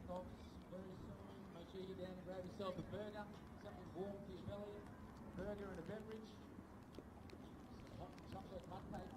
stops very soon. Make sure you get down and grab yourself a burger, something warm for your belly, a burger and a beverage, some hot chocolate mud cake.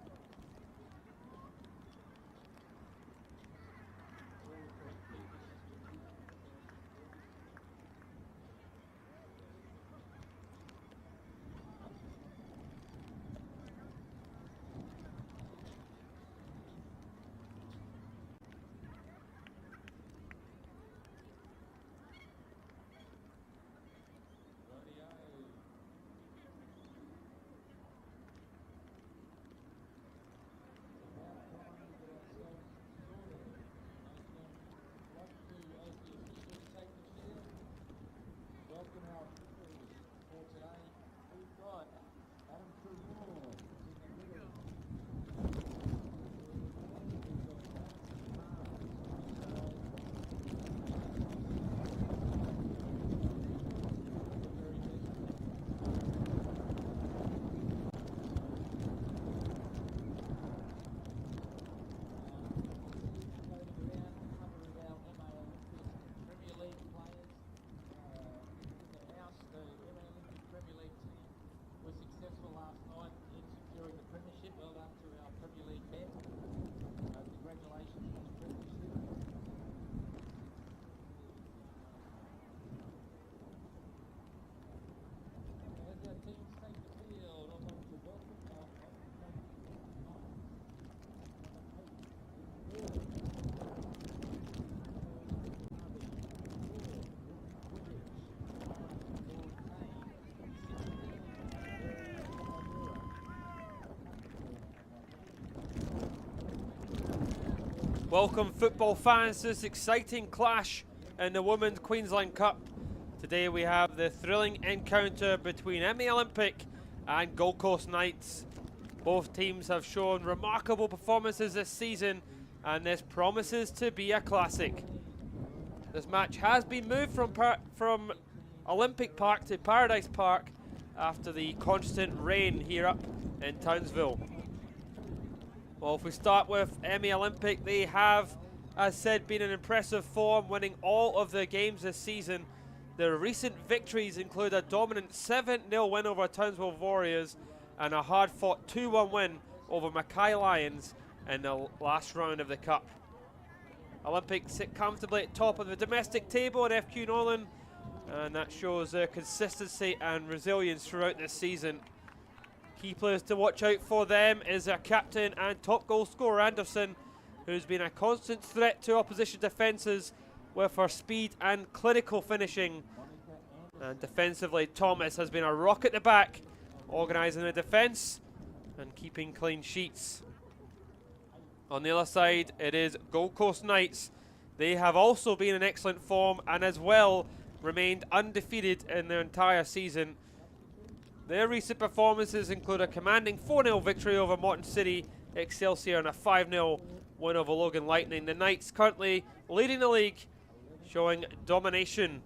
Welcome football fans to this exciting clash in the Women's Queensland Cup. Today we have the thrilling encounter between ME Olympic and Gold Coast Knights. Both teams have shown remarkable performances this season and this promises to be a classic. This match has been moved from Olympic Park to Paradise Park after the constant rain here up in Townsville. Well, if we start with ME Olympic, they have, as said, been in impressive form, winning all of their games this season. Their recent victories include a dominant 7-0 win over Townsville Warriors and a hard-fought 2-1 win over Mackay Lions in the last round of the Cup. Olympic sit comfortably at top of the domestic table at FQ Northern, and that shows their consistency and resilience throughout this season. Key players to watch out for them is their captain and top goal scorer Anderson, who's been a constant threat to opposition defences with her speed and clinical finishing. And defensively, Thomas has been a rock at the back, organising the defence and keeping clean sheets. On the other side, it is Gold Coast Knights. They have also been in excellent form and as well remained undefeated in their entire season. Their recent performances include a commanding 4-0 victory over Morton City Excelsior and a 5-0 win over Logan Lightning. The Knights currently leading the league, showing domination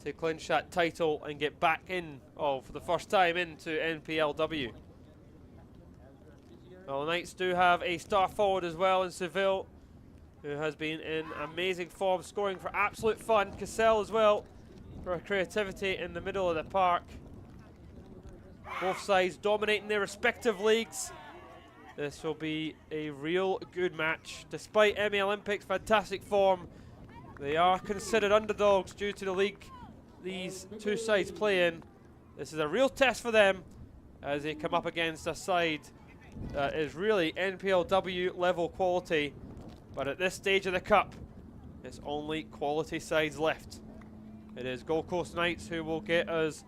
to clinch that title and get back in, for the first time, into NPLW. Well, the Knights do have a star forward as well in Seville, who has been in amazing form, scoring for absolute fun. Cassell as well, for her creativity in the middle of the park. Both sides dominating their respective leagues. This will be a real good match. Despite ME Olympics' fantastic form, they are considered underdogs due to the league these two sides play in. This is a real test for them as they come up against a side that is really NPLW level quality. But at this stage of the cup, it's only quality sides left. It is Gold Coast Knights who will get us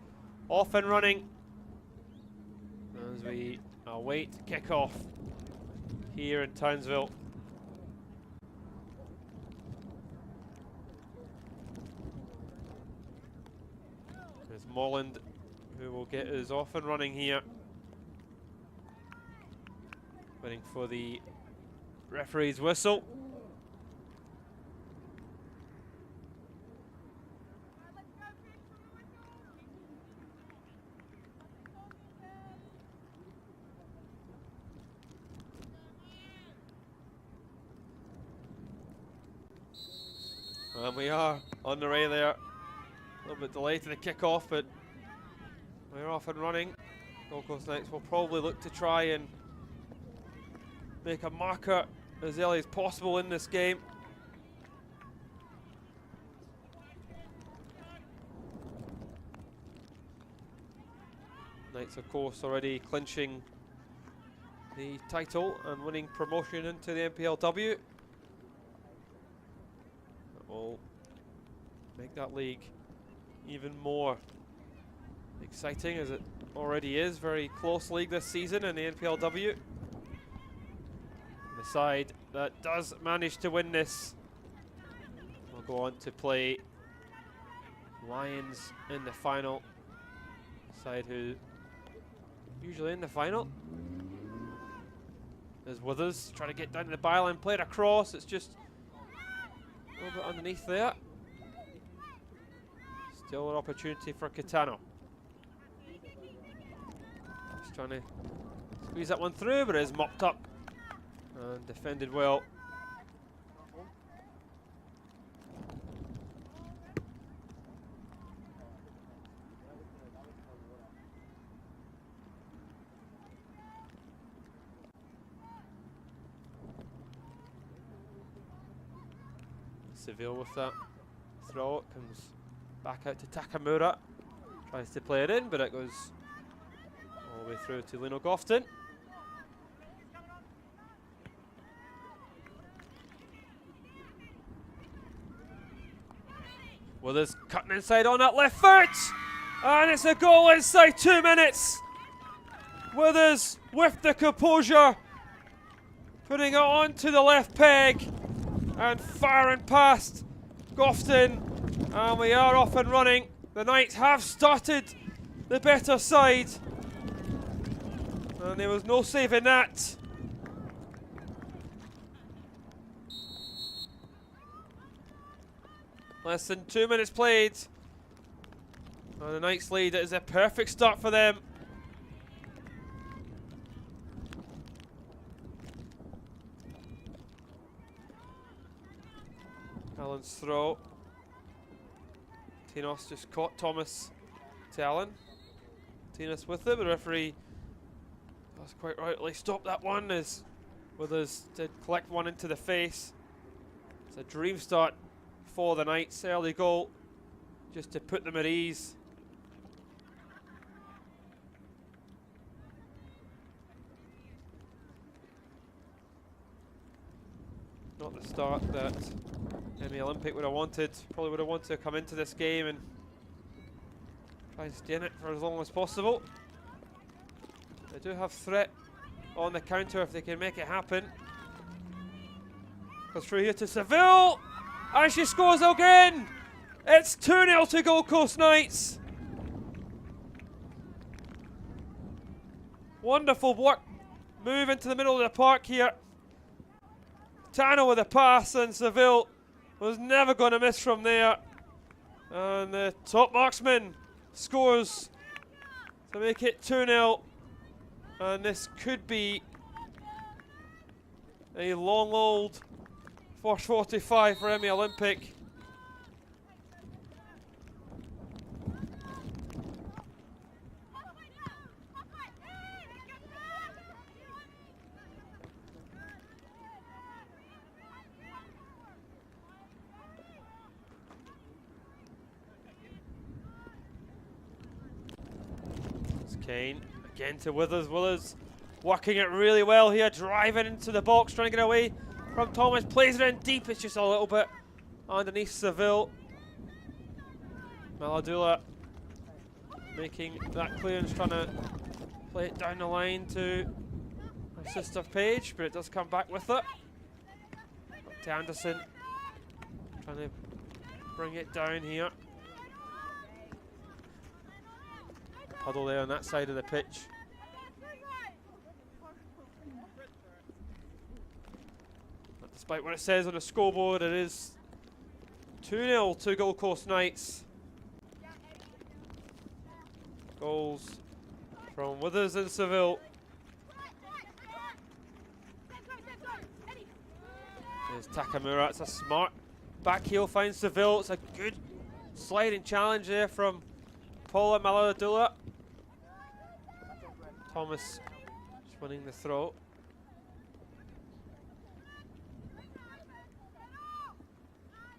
off and running as we await kickoff here in Townsville. There's Molland who will get us off and running here. Waiting for the referee's whistle. And we are on the way there. A little bit delayed to the kickoff, but we're off and running. Gold Coast Knights will probably look to try and make a marker as early as possible in this game. Knights, of course, already clinching the title and winning promotion into the NPLW. That will make that league even more exciting, as it already is. Very close league this season in the NPLW. And the side that does manage to win this will go on to play Lions in the final. Side who usually in the final is Withers, trying to get down to the byline, play it across. It's just a little bit underneath there. Still an opportunity for Catano. Just trying to squeeze that one through, but it is mopped up and defended well. Seville with that throw, it comes back out to Takamura, tries to play it in, but it goes all the way through to Lino Gofton. Withers cutting inside on that left foot, and it's a goal inside 2 minutes. Withers with the composure, putting it onto the left peg and firing past Gofton, and we are off and running. The Knights have started the better side, and there was no saving that. Less than 2 minutes played, and the Knights lead. It is a perfect start for them. Allen's throw. Tinos just caught Thomas to Allen. Tinos with it, but the referee has quite rightly stopped that one, as Withers did collect one into the face. It's a dream start for the Knights. Early goal just to put them at ease. Not the start that Emmy Olympic would have wanted. Probably would have wanted to come into this game and try and stay in it for as long as possible. They do have threat on the counter if they can make it happen. Goes through here to Seville, and she scores again. It's 2-0 to Gold Coast Knights. Wonderful work, move into the middle of the park here. Tano with a pass, and Seville was never going to miss from there. And the top marksman scores to make it 2-0. And this could be a long old first 45 for Emmy Olympic. Kane again to Withers. Withers working it really well here, driving into the box, trying to get away from Thomas. Plays it in deep. It's just a little bit underneath Seville. Maladula making that clearance, trying to play it down the line to her sister Paige, but it does come back with it. Up to Anderson, trying to bring it down here. Puddle there on that side of the pitch. But despite what it says on the scoreboard, it is 2-0 to Gold Coast Knights. Goals from Withers and Seville. There's Takamura. It's a smart Back heel finds Seville. It's a good sliding challenge there from Paula Maladula. Thomas just winning the throw.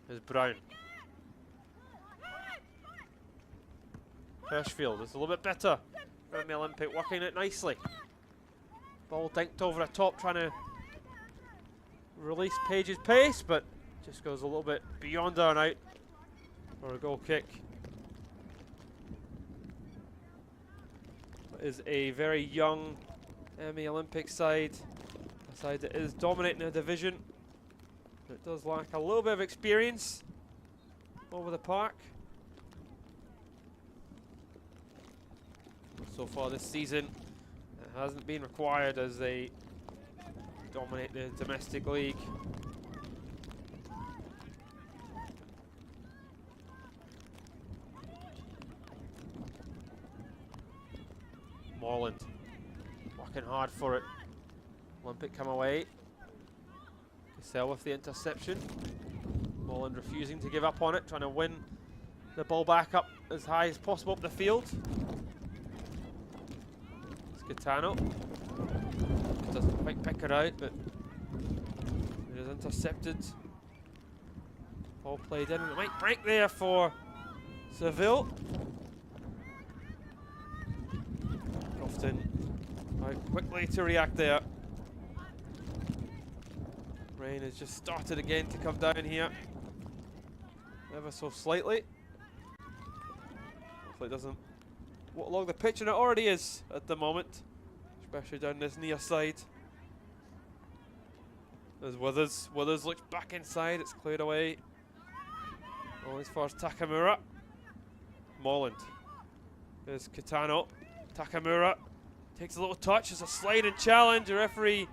There's Brown. Hirschfield is a little bit better. Around the Olympic, working it nicely. Ball dinked over the top, trying to release Page's pace, but just goes a little bit beyond her and out for a goal kick. It is a very young Emmy Olympic side, a side that is dominating the division. It does lack a little bit of experience over the park. So far this season, it hasn't been required as they dominate the domestic league. Morland working hard for it. Olympic come away. Cassell with the interception. Morland refusing to give up on it, trying to win the ball back up as high as possible up the field. Scatano doesn't quite pick it out, but it is intercepted. Ball played in, and it might break there for Seville. Crofton out quickly to react there. Rain has just started again to come down here, ever so slightly. Hopefully it doesn't along the pitch, and it already is at the moment, especially down this near side. There's Withers. Withers looks back inside, it's cleared away. Only as far as Takamura. Molland. There's Kitano. Takamura takes a little touch, it's a sliding challenge. The referee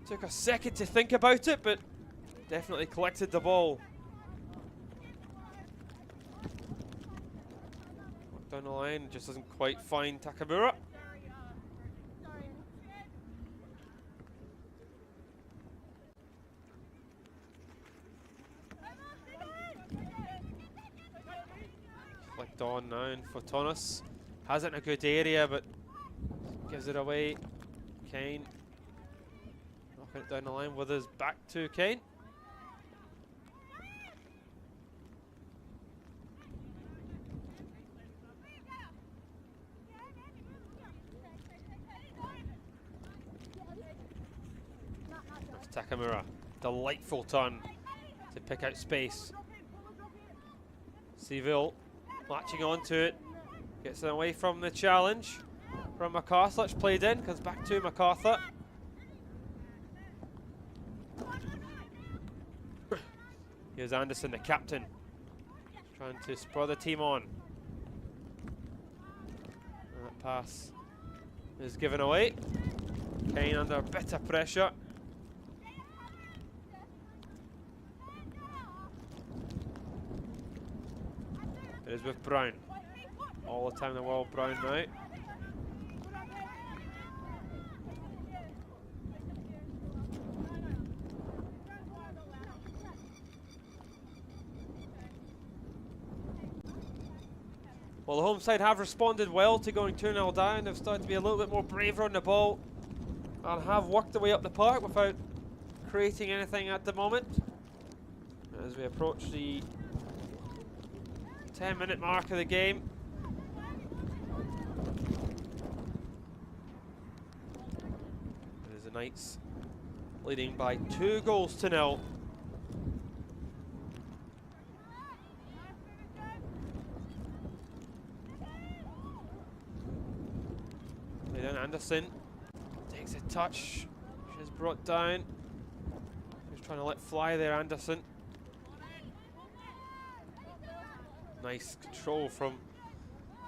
took a second to think about it, but definitely collected the ball. Down the line, just doesn't quite find Takamura. Flicked on now for Tonis. Has it in a good area, but gives it away. Kane knocking it down the line with his back to Kane. Takamura, delightful turn to pick out space. Seville latching onto it, gets it away from the challenge from MacArthur. It's played in, comes back to MacArthur. Here's Anderson, the captain, trying to spur the team on. And that pass is given away. Kane under a bit of pressure. It is with Brown. All the time in the world, Brown now. Well, the home side have responded well to going 2-0 down. They've started to be a little bit more braver on the ball and have worked their way up the park without creating anything at the moment. As we approach the 10-minute mark of the game. It is the Knights leading by 2-0. Then Anderson takes a touch. She's brought down. He's trying to let fly there, Anderson. Nice control from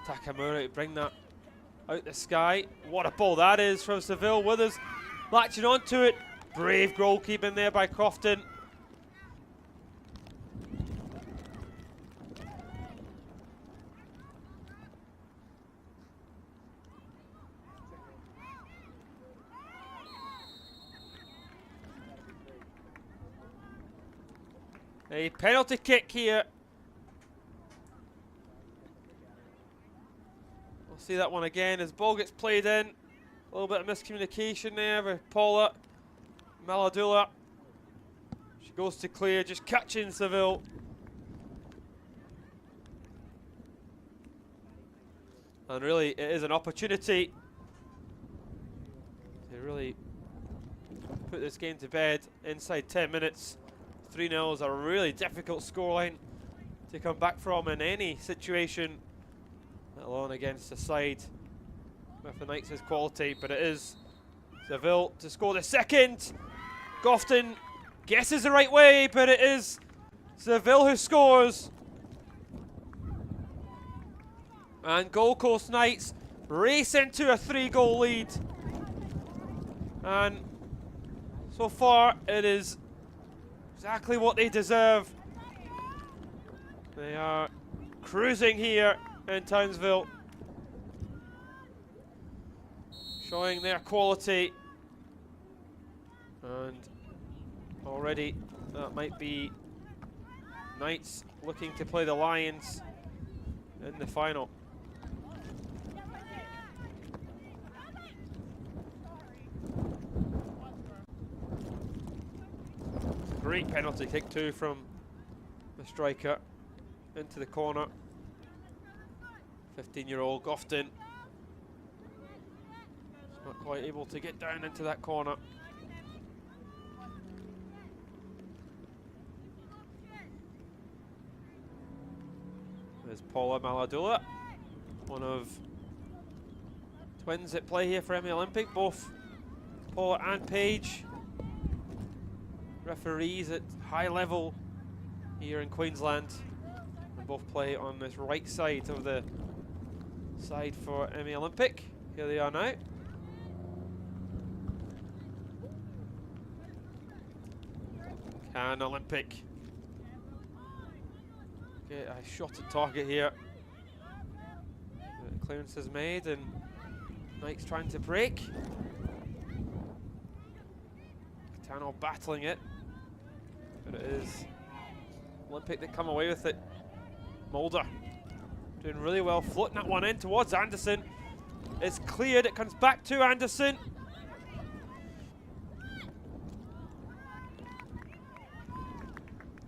Takamura to bring that out the sky. What a ball that is from Seville. Withers latching onto it. Brave goalkeeping there by Crofton. A penalty kick here. We'll see that one again as ball gets played in. A little bit of miscommunication there with Paula Maladula. She goes to clear, just catching Seville. And really, it is an opportunity to really put this game to bed inside 10 minutes. 3-0 is a really difficult scoreline to come back from in any situation, let alone against a side with the Knights' quality. But it is Seville to score the second. Gofton guesses the right way, but it is Seville who scores. And Gold Coast Knights race into a 3-goal lead. And so far, it is exactly what they deserve. They are cruising here in Townsville, showing their quality. And already, that might be Knights looking to play the Lions in the final. Great penalty kick too from the striker into the corner. 15-year-old Gofton not quite able to get down into that corner. There's Paula Maladula, one of twins at play here for Emmy Olympic, both Paula and Paige. Referees at high level here in Queensland. They both play on this right side of the side for Emmy Olympic. Here they are now. Can Olympic get a shot at target here? The clearance is made and Knights trying to break. Catano battling it, but it is Olympic that come away with it. Mulder doing really well, floating that one in towards Anderson. It's cleared, it comes back to Anderson.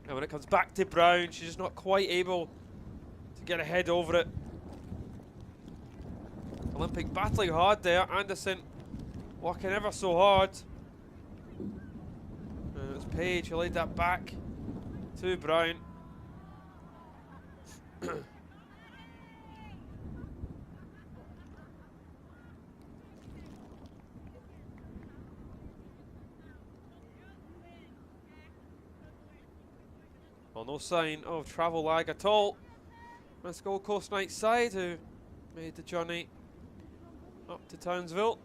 And when it comes back to Brown, she's just not quite able to get a head over it. Olympic battling hard there, Anderson working ever so hard. And it's Page who laid that back to Brown. Well, no sign of travel lag at all. Let's Gold Coast Knights side who made the journey up to Townsville.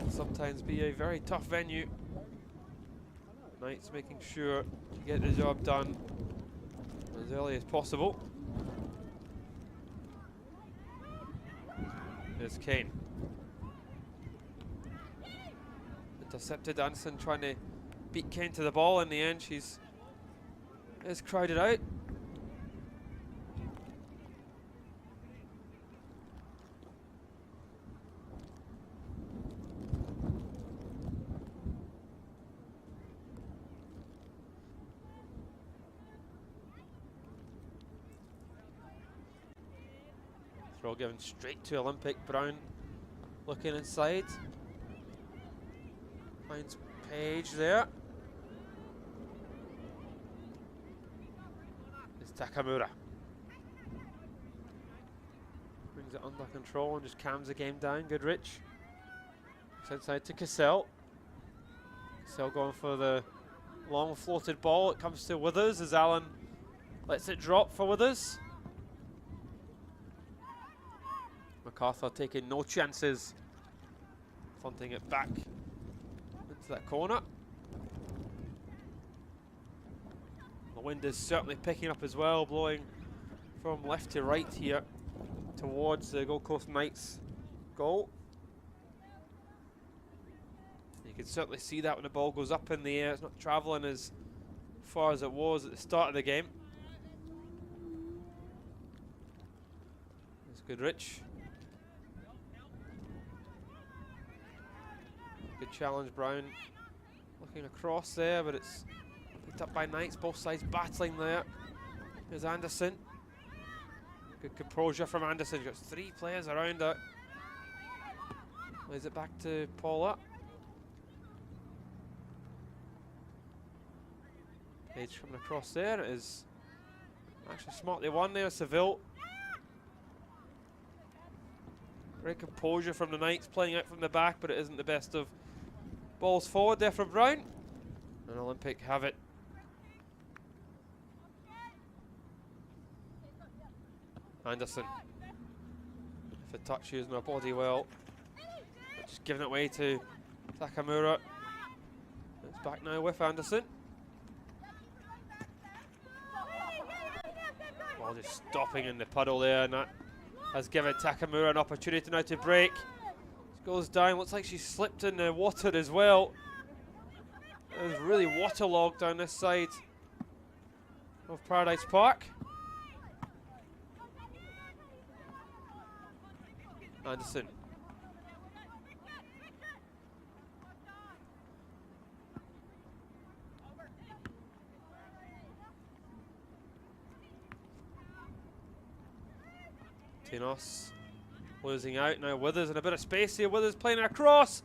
Sometimes be a very tough venue. Knights making sure to get the job done as early as possible. There's Kane. Intercepted. Anderson trying to beat Kane to the ball. In the end, she's is crowded out. Throw given straight to Olympic. Brown looking inside. Finds Page there. It's Takamura. Brings it under control and just calms the game down. Good Rich. It's inside to Cassell. Cassell going for the long floated ball. It comes to Withers as Allen lets it drop for Withers. MacArthur taking no chances. Punting it back into that corner. The wind is certainly picking up as well, blowing from left to right here towards the Gold Coast Knights goal. You can certainly see that when the ball goes up in the air. It's not travelling as far as it was at the start of the game. That's good, Rich. Good challenge, Brown. Looking across there, but it's picked up by Knights. Both sides battling there. There's Anderson. Good composure from Anderson. Got 3 players around it. Lays it back to Paula. Page coming across there. It is actually smartly won there, Seville. Great composure from the Knights, playing out from the back, but it isn't the best of balls forward there from Brown. And Olympic have it. Anderson. If a touch using her body well. Just giving it away to Takamura. It's back now with Anderson. Ball just stopping in the puddle there, and that has given Takamura an opportunity now to break. She goes down, looks like she slipped in the water as well. It was really waterlogged down this side of Paradise Park. Anderson. Tinos losing out now. Withers in a bit of space here. Withers playing it across.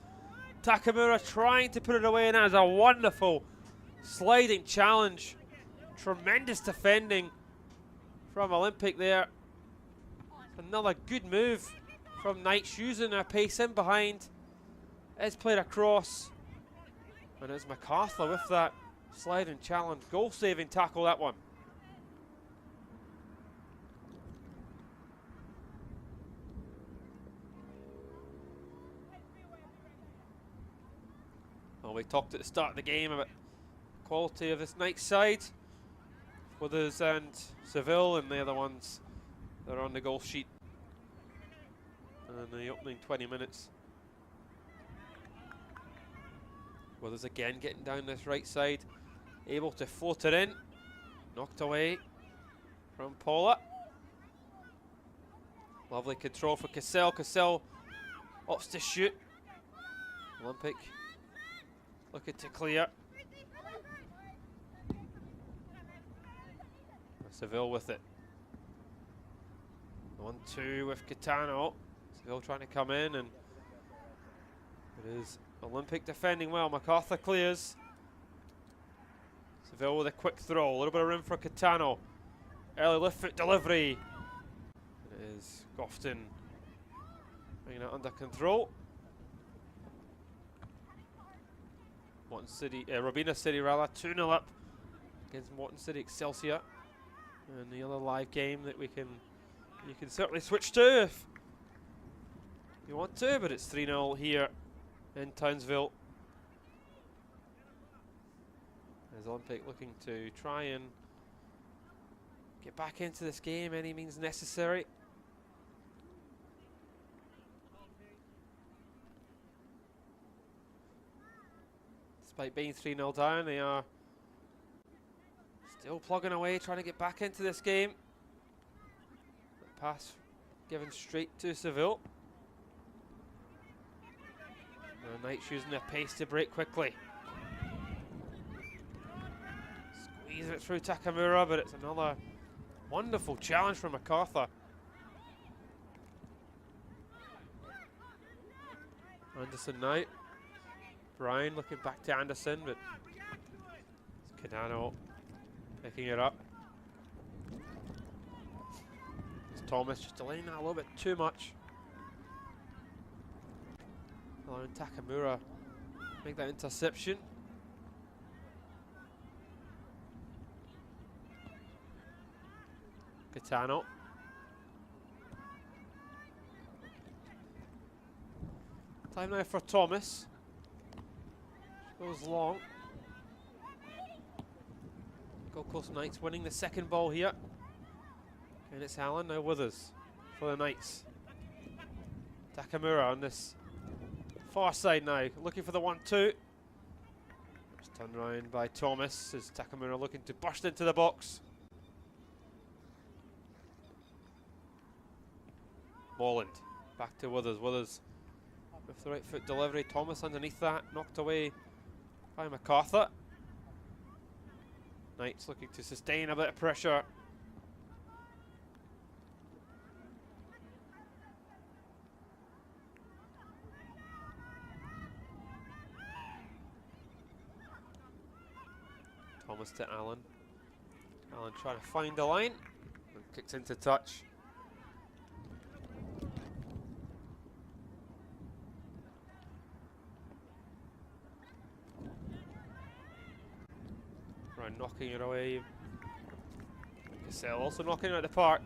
Takamura trying to put it away, and that is a wonderful sliding challenge. Tremendous defending from Olympic there. Another good move from Knights, using their pace in behind. It's played across, and it's MacArthur with that sliding challenge. Goal saving tackle, that one. Well, we talked at the start of the game about the quality of this Knights side. Withers and Seville, and the other ones that are on the goal sheet in the opening 20 minutes. Withers again getting down this right side, able to float it in. Knocked away from Paula. Lovely control for Cassell. Cassell opts to shoot. Olympic looking to clear. Seville with it. 1-2 with Catano. Seville trying to come in, and it is Olympic defending well. MacArthur clears. Seville with a quick throw. A little bit of room for Catano. Early left foot delivery. It is Gofton bringing it under control. Morton City, Robina City rather, 2-0 up against Morton City Excelsior. And the other live game that you can certainly switch to if you want to, but it's 3-0 here in Townsville. As Olympic looking to try and get back into this game any means necessary. Despite being 3-0 down, they are still plugging away, trying to get back into this game. The pass given straight to Seville. The Knights using their pace to break quickly. Squeeze it through Takamura, but it's another wonderful challenge from MacArthur. Anderson now. Brian looking back to Anderson, but it's Cadano picking it up. It's Thomas just delaying that a little bit too much. Allowing Takamura make that interception. Catano. Time now for Thomas. Goes long. Gold Coast Knights winning the second ball here. And it's Allen now Withers for the Knights. Takamura on this Far side now, looking for the 1-2. Just turned around by Thomas as Takamura looking to burst into the box. Molland back to Withers. Withers with the right foot delivery. Thomas underneath that, knocked away by MacArthur. Knights looking to sustain a bit of pressure. Thomas to Allen. Allen trying to find a line and kicks into touch. Brown knocking it away. Cassell also knocking it out the park.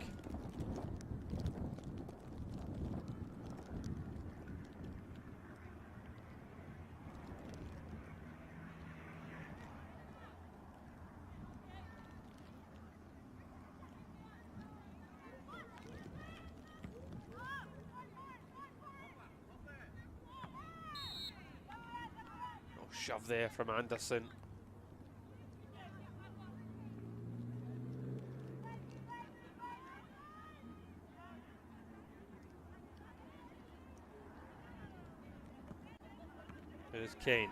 Shove there from Anderson. There's Kane.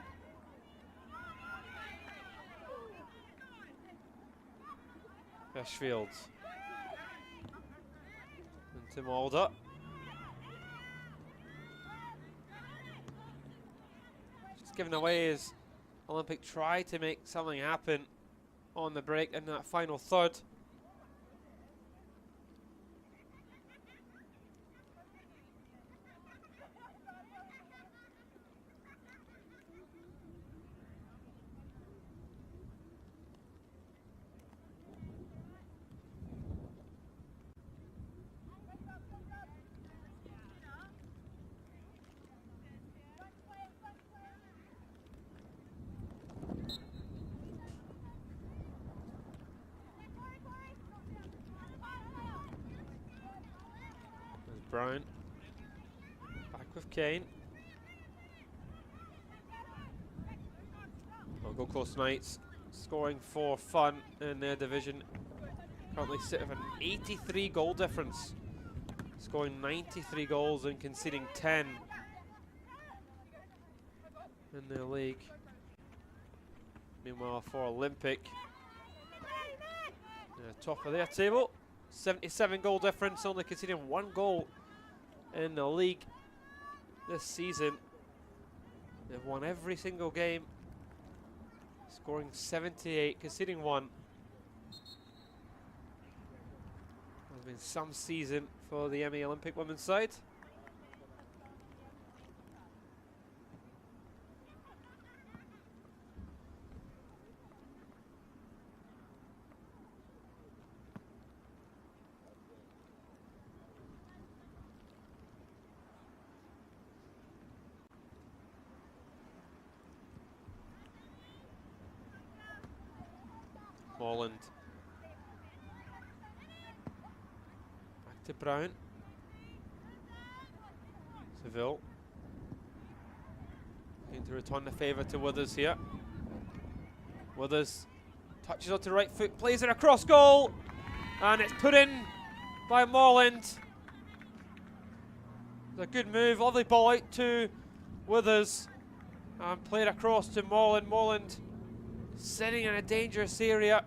Ashfield. Into Mulder. Given away as Olympic tried to make something happen on the break in that final third. Brown back with Kane. Gold Coast Knights scoring for fun in their division. Currently sit with an 83 goal difference, scoring 93 goals and conceding 10 in their league. Meanwhile, for Olympic, top of their table, 77 goal difference, only conceding 1 goal in the league this season. They've won every single game, scoring 78, conceding 1. There's been some season for the ME Olympic women's side. Molland. Back to Brown. Seville. Going to return the favour to Withers here. Withers touches onto the right foot, plays it across goal, and it's put in by Molland. It's a good move, lovely ball out to Withers, and played across to Molland. Molland sitting in a dangerous area.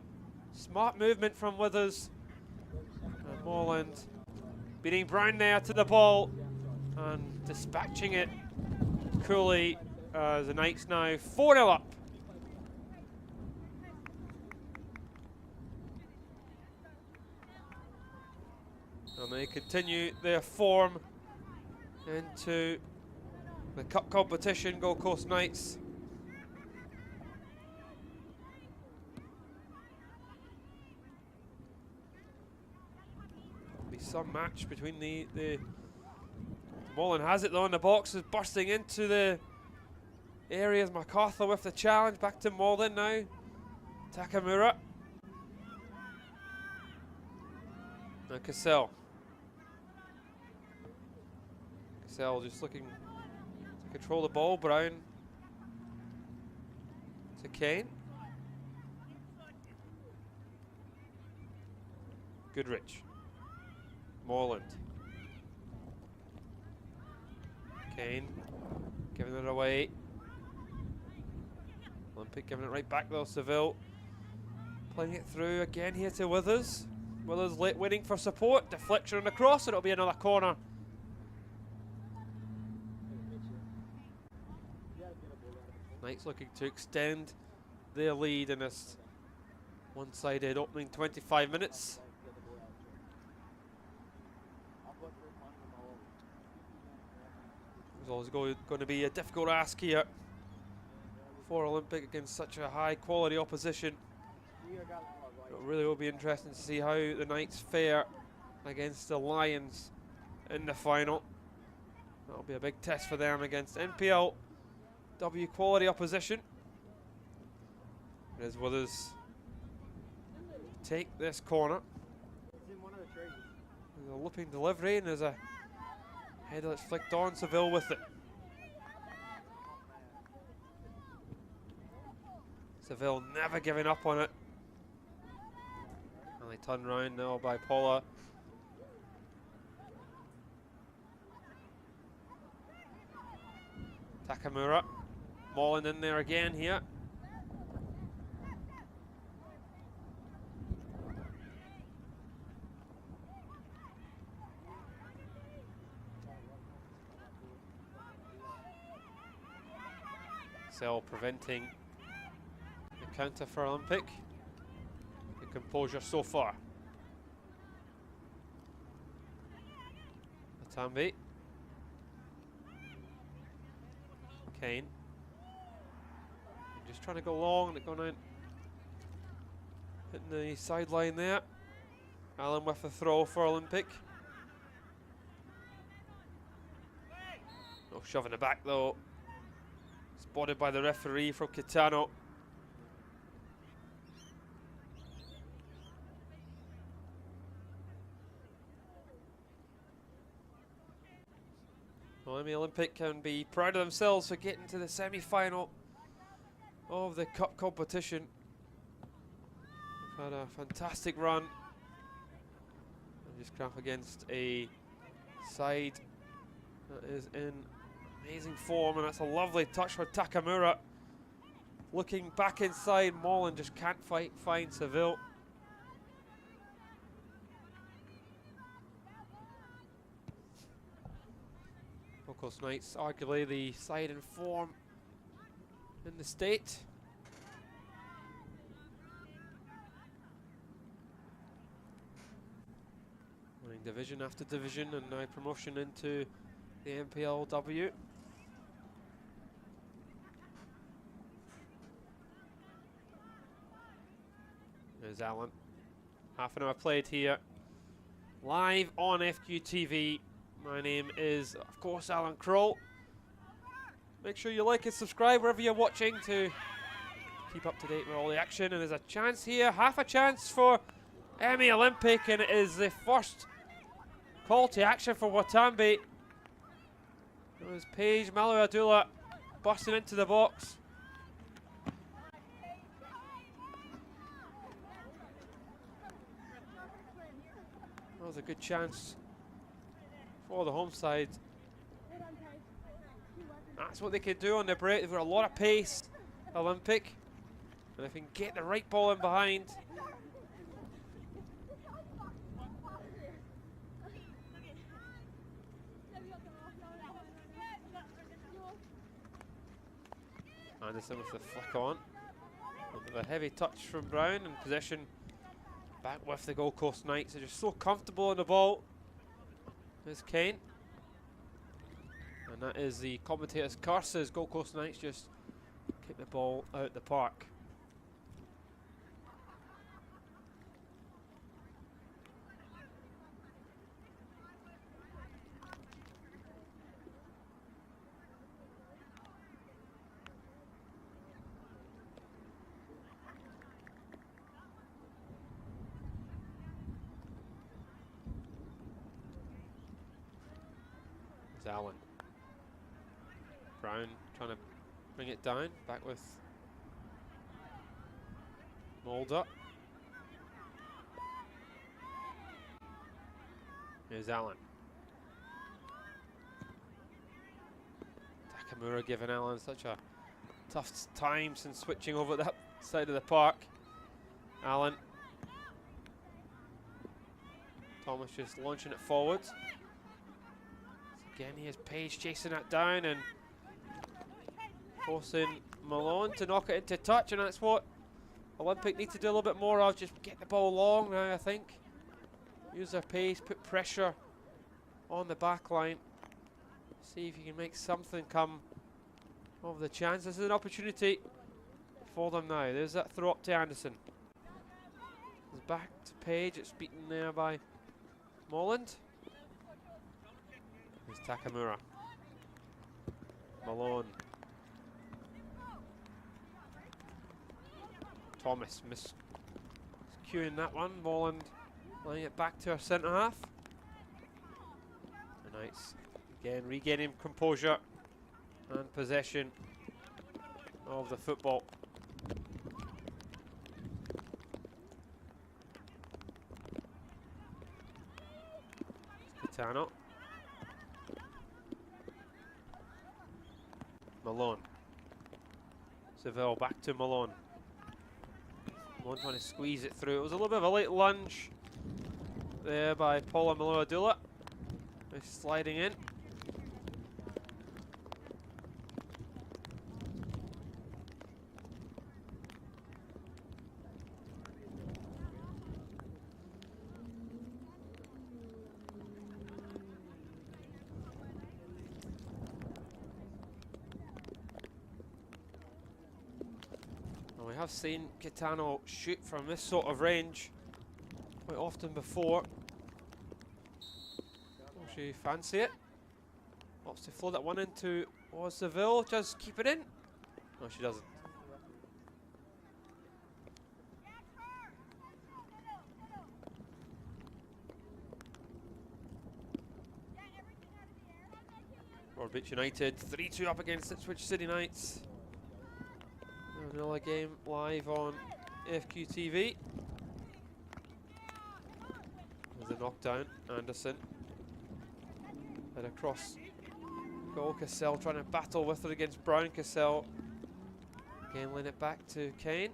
Smart movement from Withers. And Molland beating Brown there to the ball and dispatching it coolly as the Knights now 4-0 up. And they continue their form into the cup competition, Gold Coast Knights. Some match between the Molland has it though in the box, is bursting into the areas. MacArthur with the challenge, back to Molland now. Takamura. Now Cassell. Cassell just looking to control the ball. Brown to Kane. Goodrich. Morland. Kane giving it away. Olympic giving it right back though. Seville playing it through again here to Withers. Withers late waiting for support. Deflection on the cross, and it'll be another corner. Knights looking to extend their lead in this one-sided opening 25 minutes. It's always going to be a difficult ask here for Olympic against such a high-quality opposition. It really will be interesting to see how the Knights fare against the Lions in the final. That'll be a big test for them against NPLW quality opposition. It is Withers take this corner. There's a looping delivery and there's a header that's flicked on. Seville with it. Seville never giving up on it. And they turn round now by Paula. Takamura. Molland in there again here. Cell preventing the counter for Olympic. Good composure so far. Atambi. Kane. Just trying to go long, they're going out. Hitting the sideline there. Allen with the throw for Olympic. No shoving it back though. Spotted by the referee from Kitano. Miami Olympic can be proud of themselves for getting to the semi-final of the cup competition. They've had a fantastic run. And just crap against a side that is in amazing form, and that's a lovely touch for Takamura. Looking back inside, Molland just can't find Seville. Gold Coast Knights, arguably the side in form in the state. Winning division after division and now promotion into the NPLW. There's Alan. Half an hour played here. Live on FQTV. My name is, of course, Alan Kroll. Make sure you like and subscribe wherever you're watching to keep up to date with all the action. And there's a chance here, half a chance for Emmy Olympic, and it is the first call to action for Watambi. It was Paige Maluadula busting into the box. That was a good chance for the home side. That's what they can do on the break. They've got a lot of pace, Olympic. And if they can get the right ball in behind. Anderson with the flick on. With a heavy touch from Brown in possession. Back with the Gold Coast Knights. They're just so comfortable on the ball. There's Kane. And that is the commentator's curse as Gold Coast Knights just kick the ball out the park. Allen. Brown trying to bring it down. Back with Mulder. Here's Allen. Takamura giving Allen such a tough time since switching over that side of the park. Allen. Thomas just launching it forwards. Again, here's Page chasing that down and forcing Malone to knock it into touch, and that's what Olympic need to do a little bit more of. Just get the ball long now, I think. Use their pace, put pressure on the back line. See if you can make something come of the chance. This is an opportunity for them now. There's that throw up to Anderson. It's back to Page. It's beaten there by Molland. There's Takamura. Malone. Thomas miscuing that one. Molland laying it back to our centre half. The Knights again regaining composure and possession of the football. Catano. Malone. Seville back to Malone. Malone trying to squeeze it through. It was a little bit of a late lunge there by Paula Maloa-Dula. Sliding in. And we have seen Catano shoot from this sort of range quite often before. She fancy it. Wants to flow that one into Seville. Just keep it in. No, she doesn't. Orbit United 3-2 up against Ipswich City Knights. Another game live on FQ TV. There's a knockdown. Anderson. And across goal, Cassell trying to battle with it against Brown. Cassell again laying it back to Kane.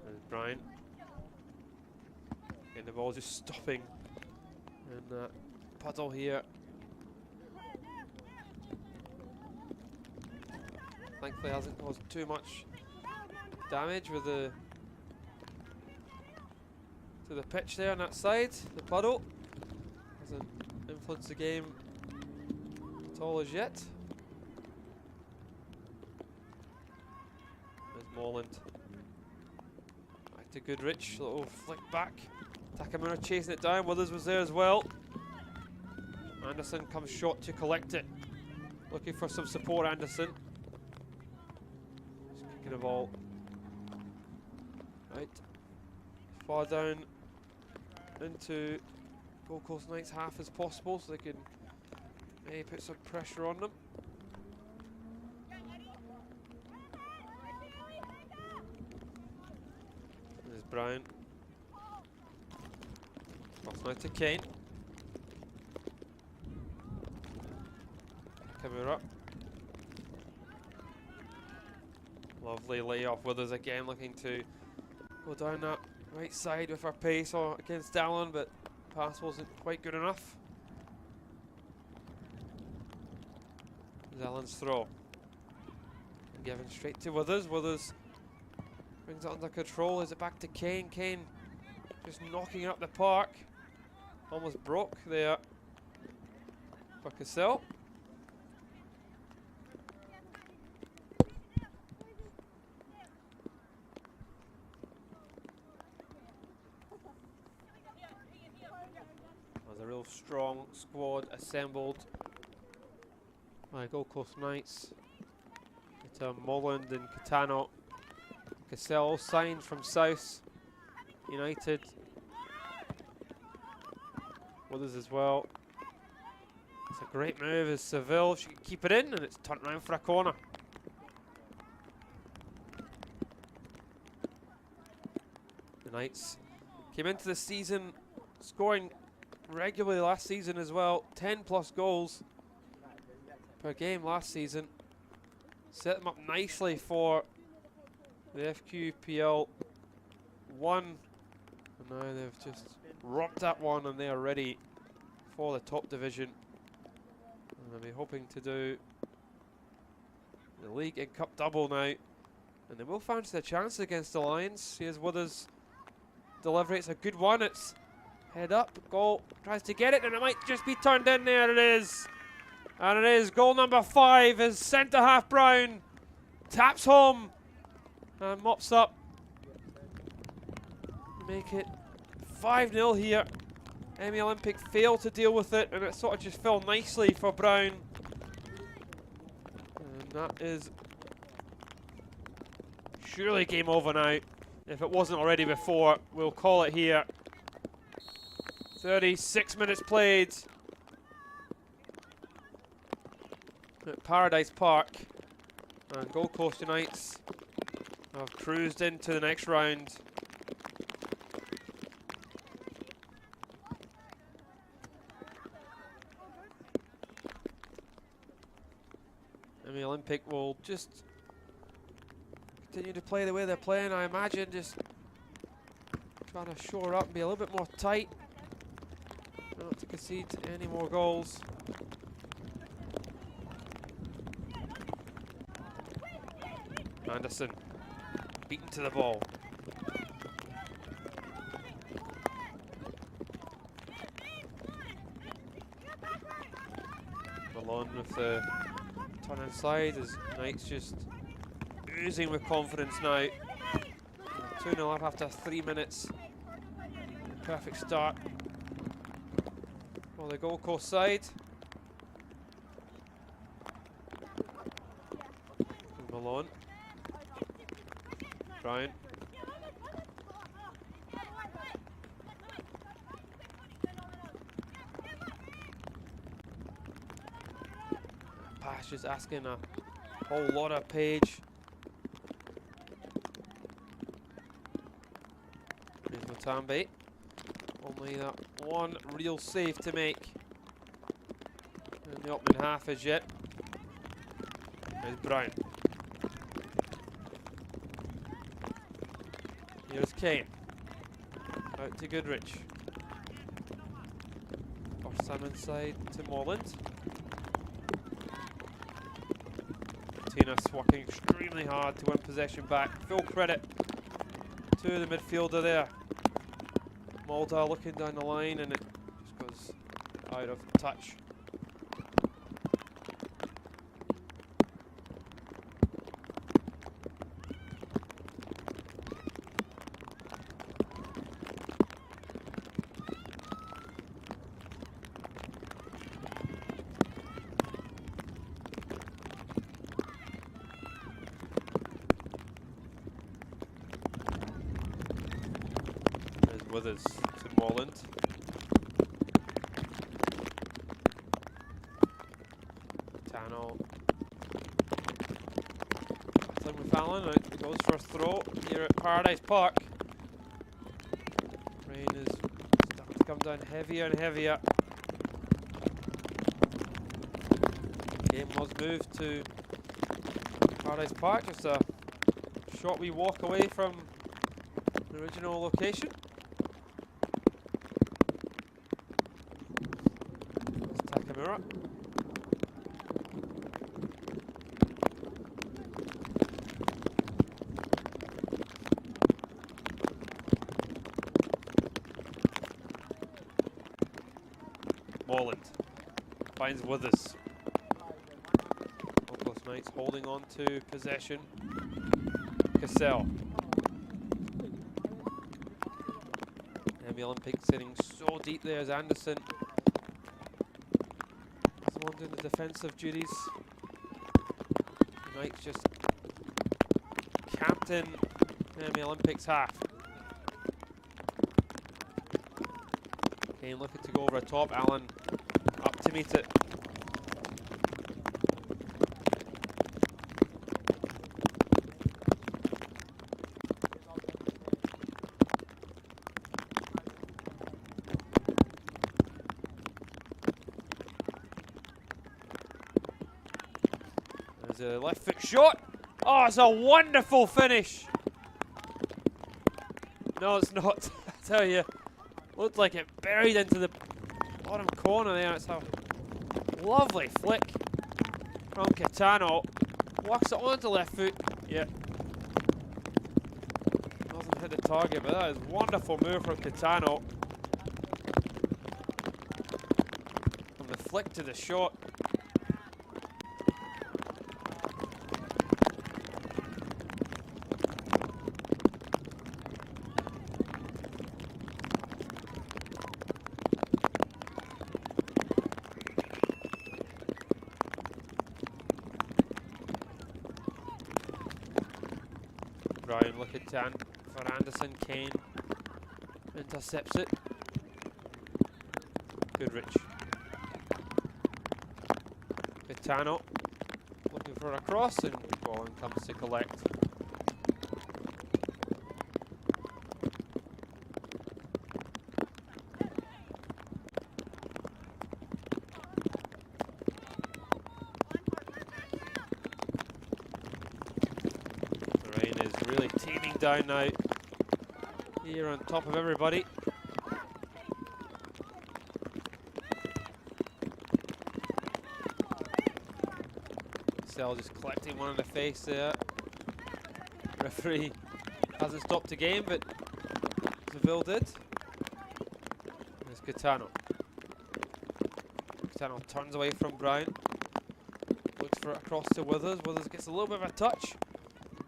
There's Brown. And the ball just stopping in that puddle here. Thankfully hasn't caused too much damage with the to the pitch there on that side. The puddle hasn't influenced the game at all as yet. There's Molland. Back to Goodrich, little flick back. Takamura chasing it down. Withers was there as well. Anderson comes short to collect it. Looking for some support, Anderson. Just kicking the ball right far down into Gold Coast Knights half as possible, so they can maybe put some pressure on them. There's Brown. Cross now to Kane. Kamura. Lovely layoff. Withers again looking to go down that right side with our pace against Allen, but pass wasn't quite good enough. There's Allen's throw. Given straight to Withers. Withers brings it under control. Is it back to Kane? Kane just knocking up the park. Almost broke there for Cassell. There's a real strong squad assembled by Gold Coast Knights. It's Molland and Catano. Cassell signed from South United. Withers as well. It's a great move as Seville. She can keep it in, and it's turned around for a corner. The Knights came into the season scoring regularly last season as well. 10+ goals per game last season. Set them up nicely for the FQPL 1. And now they've just rocked that one, and they are ready for the top division. And they'll be hoping to do the league and cup double now. And they will fancy their chance against the Lions. Here's Withers' delivery. It's a good one. It's head up. Goal. Tries to get it, and it might just be turned in. There it is. And it is goal number 5 as centre half Brown taps home and mops up. Make it 5-0 here. Emmy Olympic failed to deal with it, and it sort of just fell nicely for Brown. And that is surely game over now. If it wasn't already before, we'll call it here. 36 minutes played at Paradise Park, and Gold Coast Unites have cruised into the next round. Emmy Olympic will just continue to play the way they're playing, I imagine, just trying to shore up and be a little bit more tight, not to concede any more goals. Anderson beaten to the ball. Malone with the turn inside as Knights just oozing with confidence now. 2-0 up after 3 minutes. Perfect start for the Gold Coast side. Malone. Brown. Pass just asking a whole lot of Page. Here's Mutambi. Only that one real save to make in the opening half as yet. There's Brown. Here's Kane. Out to Goodrich. Or Sam inside to Molland. Martinez working extremely hard to win possession back. Full credit to the midfielder there. Mulder looking down the line, and it just goes out of touch. Withers to Molland. Tano. Battling with Allen. It goes for a throw here at Paradise Park. Rain is starting to come down heavier and heavier. Game was moved to Paradise Park, just a short wee walk away from the original location. Takamura. Molland finds Withers. Gold Coast Knights holding on to possession. Cassell. Emmy Olympic sitting so deep there as Anderson. Someone doing the defensive duties. Knights just camped in Emmy Olympics half. Kane looking to go over the top. Allen up to meet it. There's a left foot shot. Oh, it's a wonderful finish. No, it's not. I tell you, looked like it buried into the bottom corner there. It's a lovely flick from Catano. Walks it onto left foot. Yeah. Doesn't hit the target, but that is a wonderful move from Catano. From the flick to the shot. Brian looking for Anderson. Kane intercepts it. Goodrich. Catano looking for a cross, and Colin comes to collect. Really teaming down now here on top of everybody. Cell just collecting one in the face there. Referee hasn't stopped the game, but Seville did. There's Catano. Catano turns away from Brown. Looks for it across to Withers. Withers gets a little bit of a touch.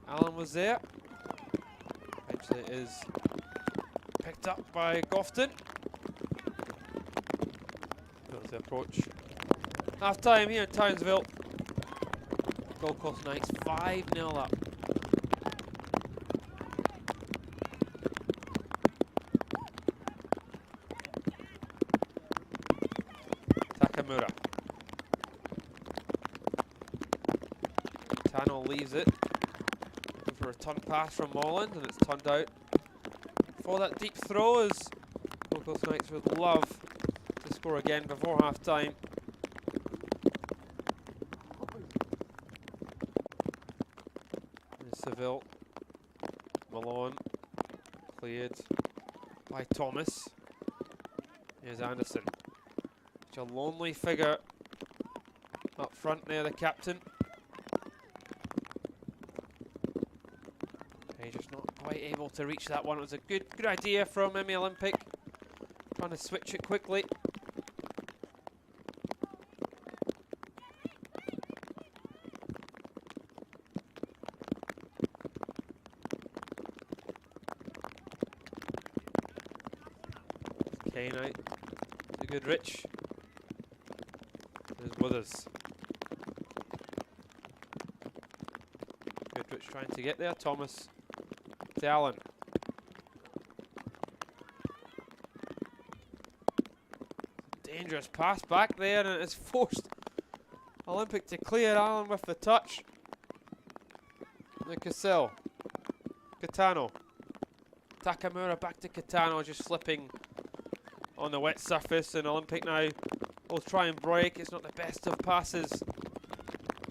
Allen was there. Eventually it is picked up by Gofton. Got to approach half time here in Townsville. Gold Coast Knights 5-0 up. Takamura. Tano leaves it. For a turn pass from Molland, and it's turned out for that deep throw, as Gold Coast Knights would love to score again before half time. Seville, Malone, cleared by Thomas. Here's Anderson. Such a lonely figure up front there, the captain. Just not quite able to reach that one. It was a good idea from Emmy Olympic, trying to switch it quickly. Kane out to Goodrich. There's Withers. Goodrich trying to get there. Thomas to Allen. Dangerous pass back there, and it's forced Olympic to clear. Allen with the touch. The Cassell. Catano. Takamura back to Catano, just slipping on the wet surface, and Olympic now will try and break. It's not the best of passes.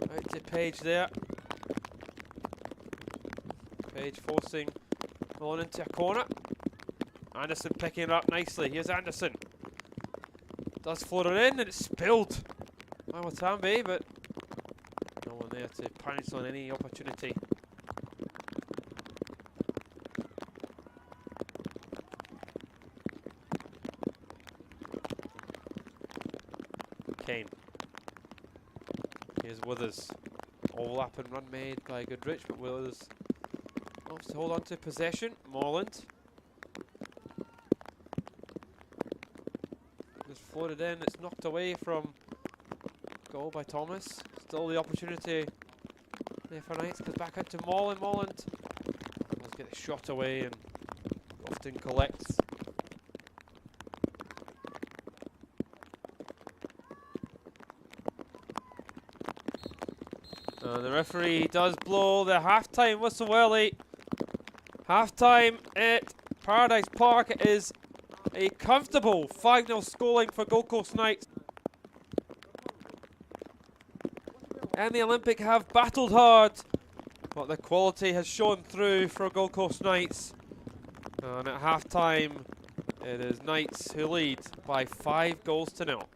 Out to Page there. Page forcing Malone into a corner. Anderson picking it up nicely. Here's Anderson. Does float it in, and it's spilled by Watambe, but no one there to pounce on any opportunity. Kane. Here's Withers. Overlap and run made by Goodrich, but Withers wants to hold on to possession. Morland. Just floated in. It's knocked away from goal by Thomas. Still the opportunity there for Knights. Goes back out to Molland. Molland. Let's get the shot away, and often collects. So the referee does blow the half-time whistle early. Half-time at Paradise Park. It is a comfortable 5-0 scoreline for Gold Coast Knights. And the Olympic have battled hard, but the quality has shown through for Gold Coast Knights. And at half-time, it is Knights who lead by 5 goals to 0.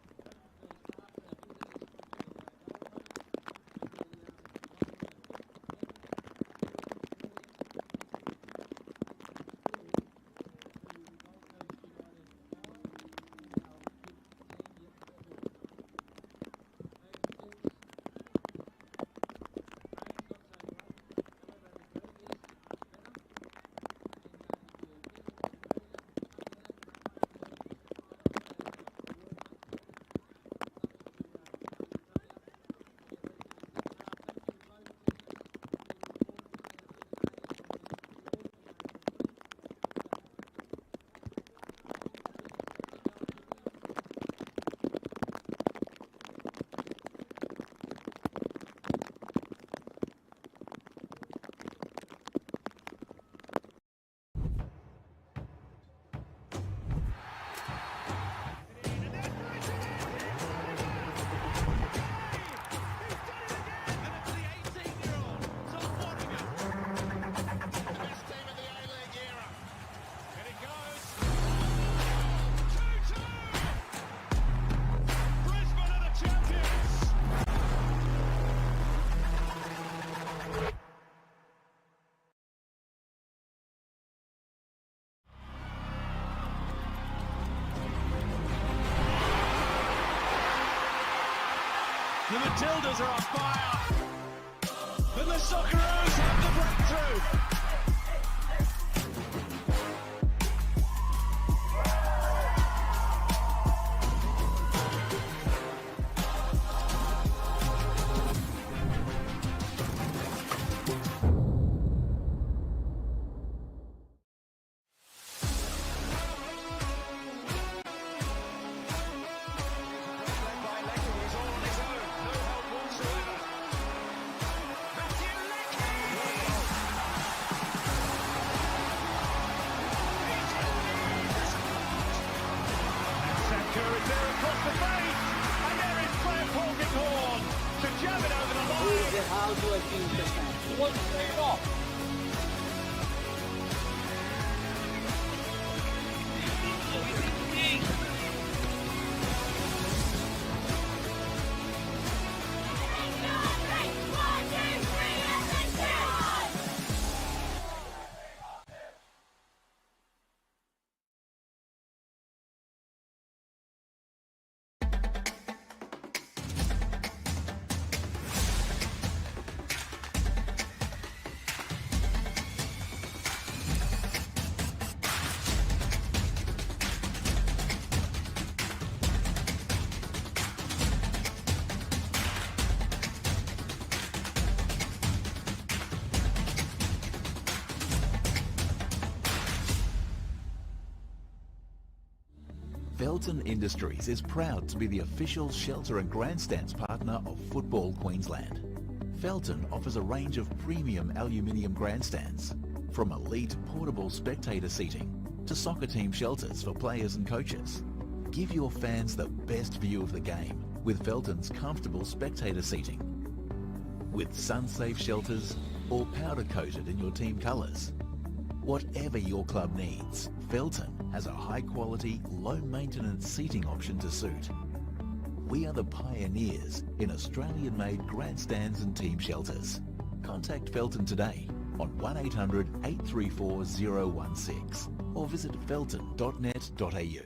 The Matildas are on fire, but the Socceroos have the breakthrough. How do I feel this time? What's straight off? Felton Industries is proud to be the official shelter and grandstands partner of Football Queensland. Felton offers a range of premium aluminium grandstands, from elite portable spectator seating to soccer team shelters for players and coaches. Give your fans the best view of the game with Felton's comfortable spectator seating. With sun-safe shelters or powder-coated in your team colours. Whatever your club needs, Felton has a high-quality, low-maintenance seating option to suit. We are the pioneers in Australian-made grandstands and team shelters. Contact Felton today on 1800 834 016 or visit felton.net.au.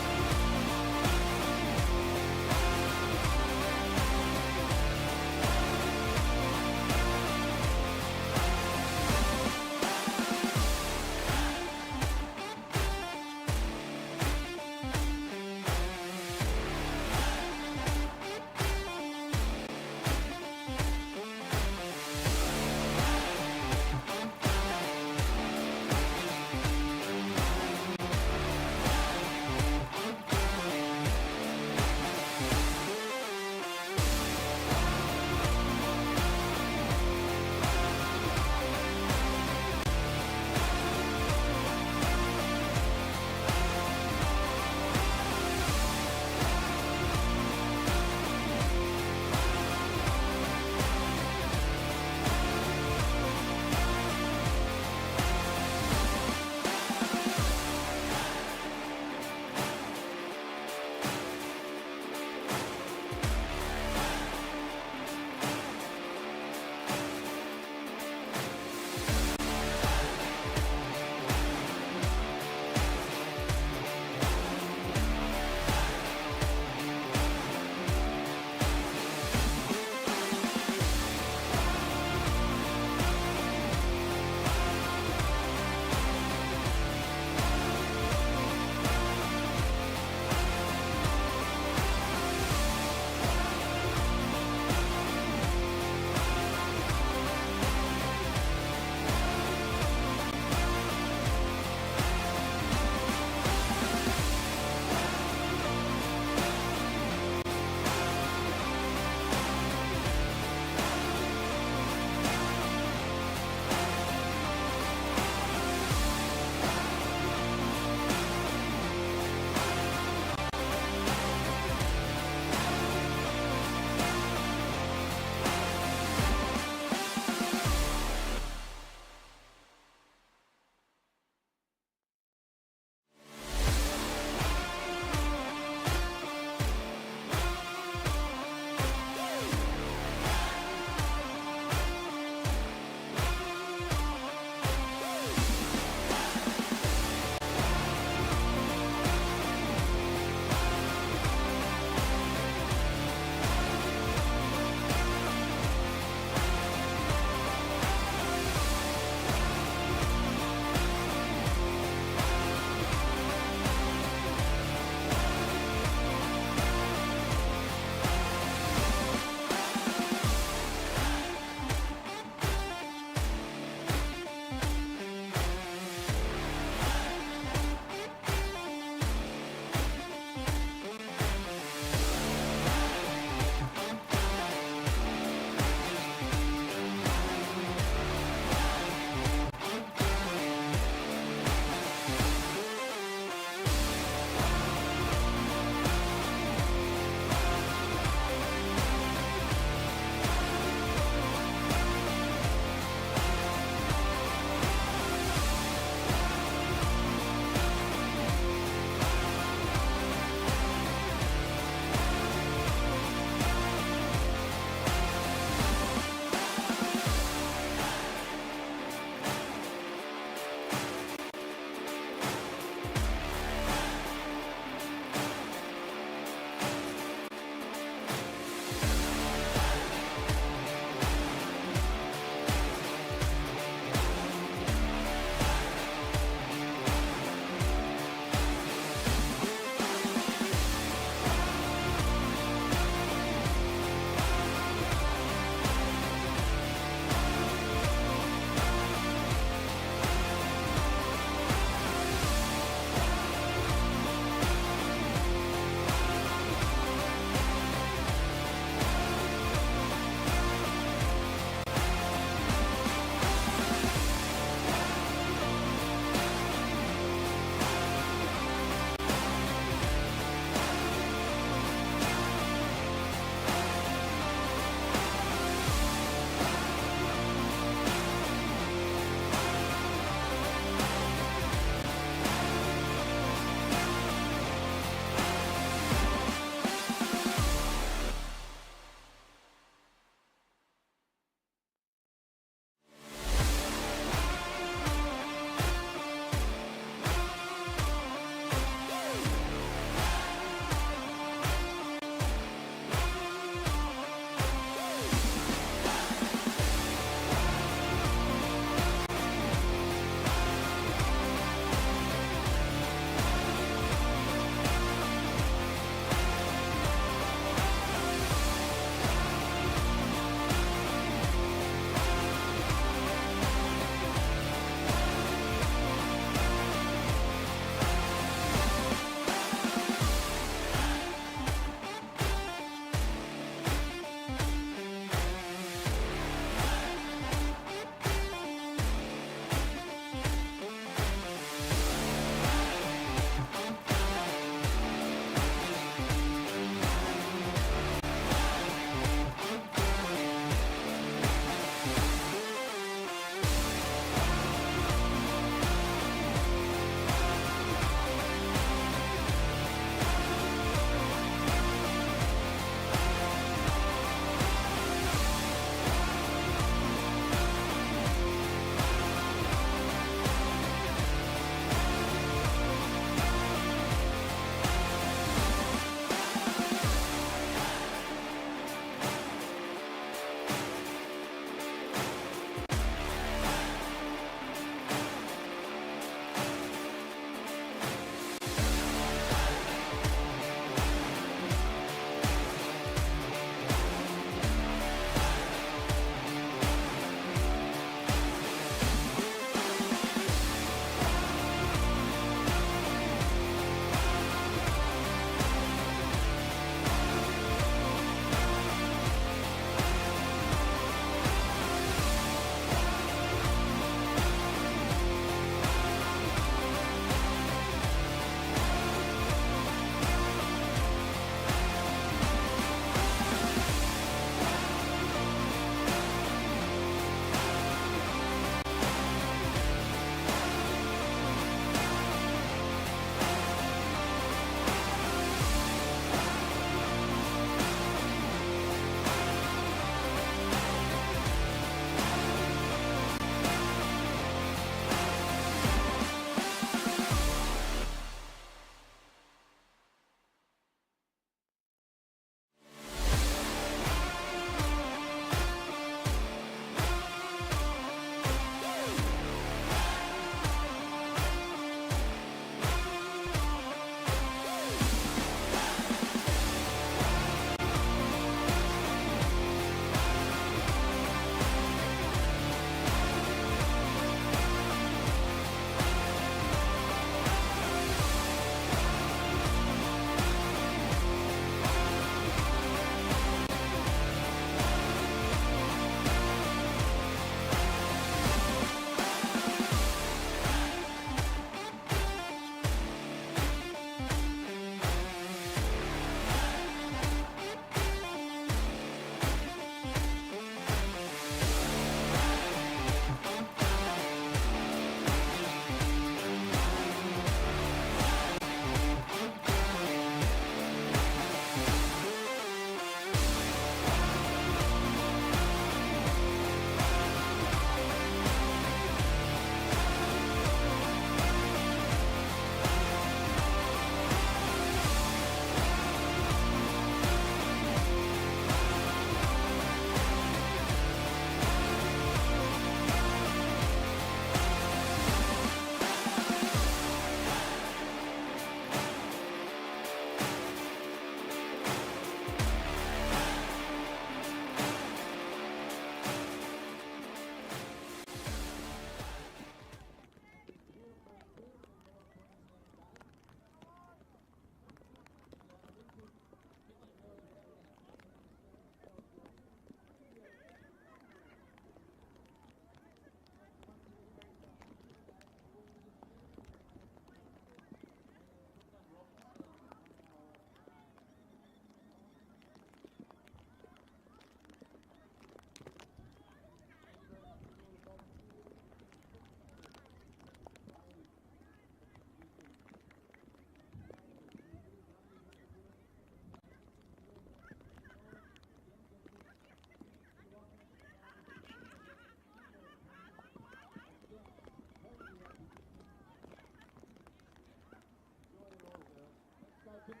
cookies.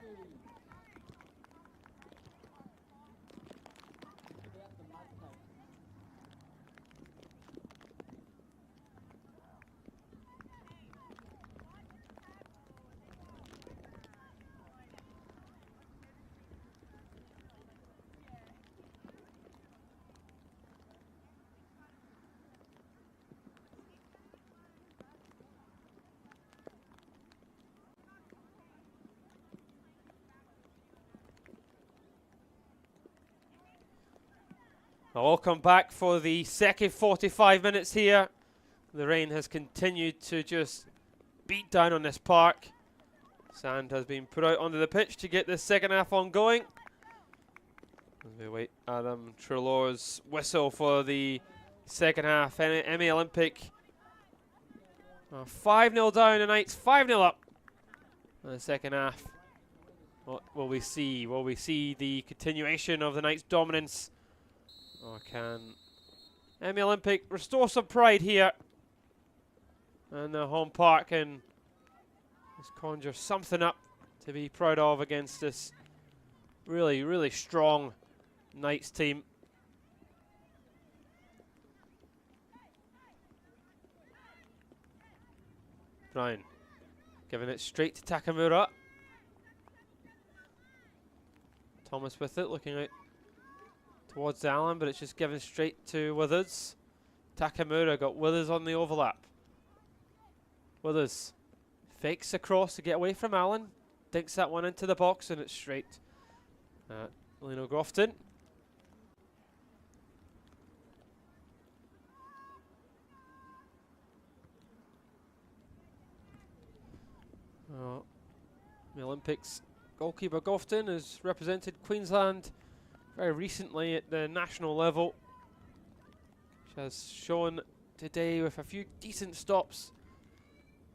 What about the mud cake? Welcome back for the second 45 minutes here. The rain has continued to just beat down on this park. Sand has been put out onto the pitch to get the second half ongoing. As we wait Adam Treloar's whistle for the second half. Emmy Olympic 5-0 down, the Knights 5-0 up in the second half. What will we see? Will we see the continuation of the Knights' dominance? Or can Emmy Olympic restore some pride here in the home park and just conjure something up to be proud of against this really, really strong Knights team? Brian giving it straight to Takamura. Thomas with it, looking out towards Allen, but it's just given straight to Withers. Takamura got Withers on the overlap. Withers fakes across to get away from Allen. Dinks that one into the box, and it's straight at Lino Grofton. The Olympics goalkeeper Grofton has represented Queensland very recently at the national level, which has shown today with a few decent stops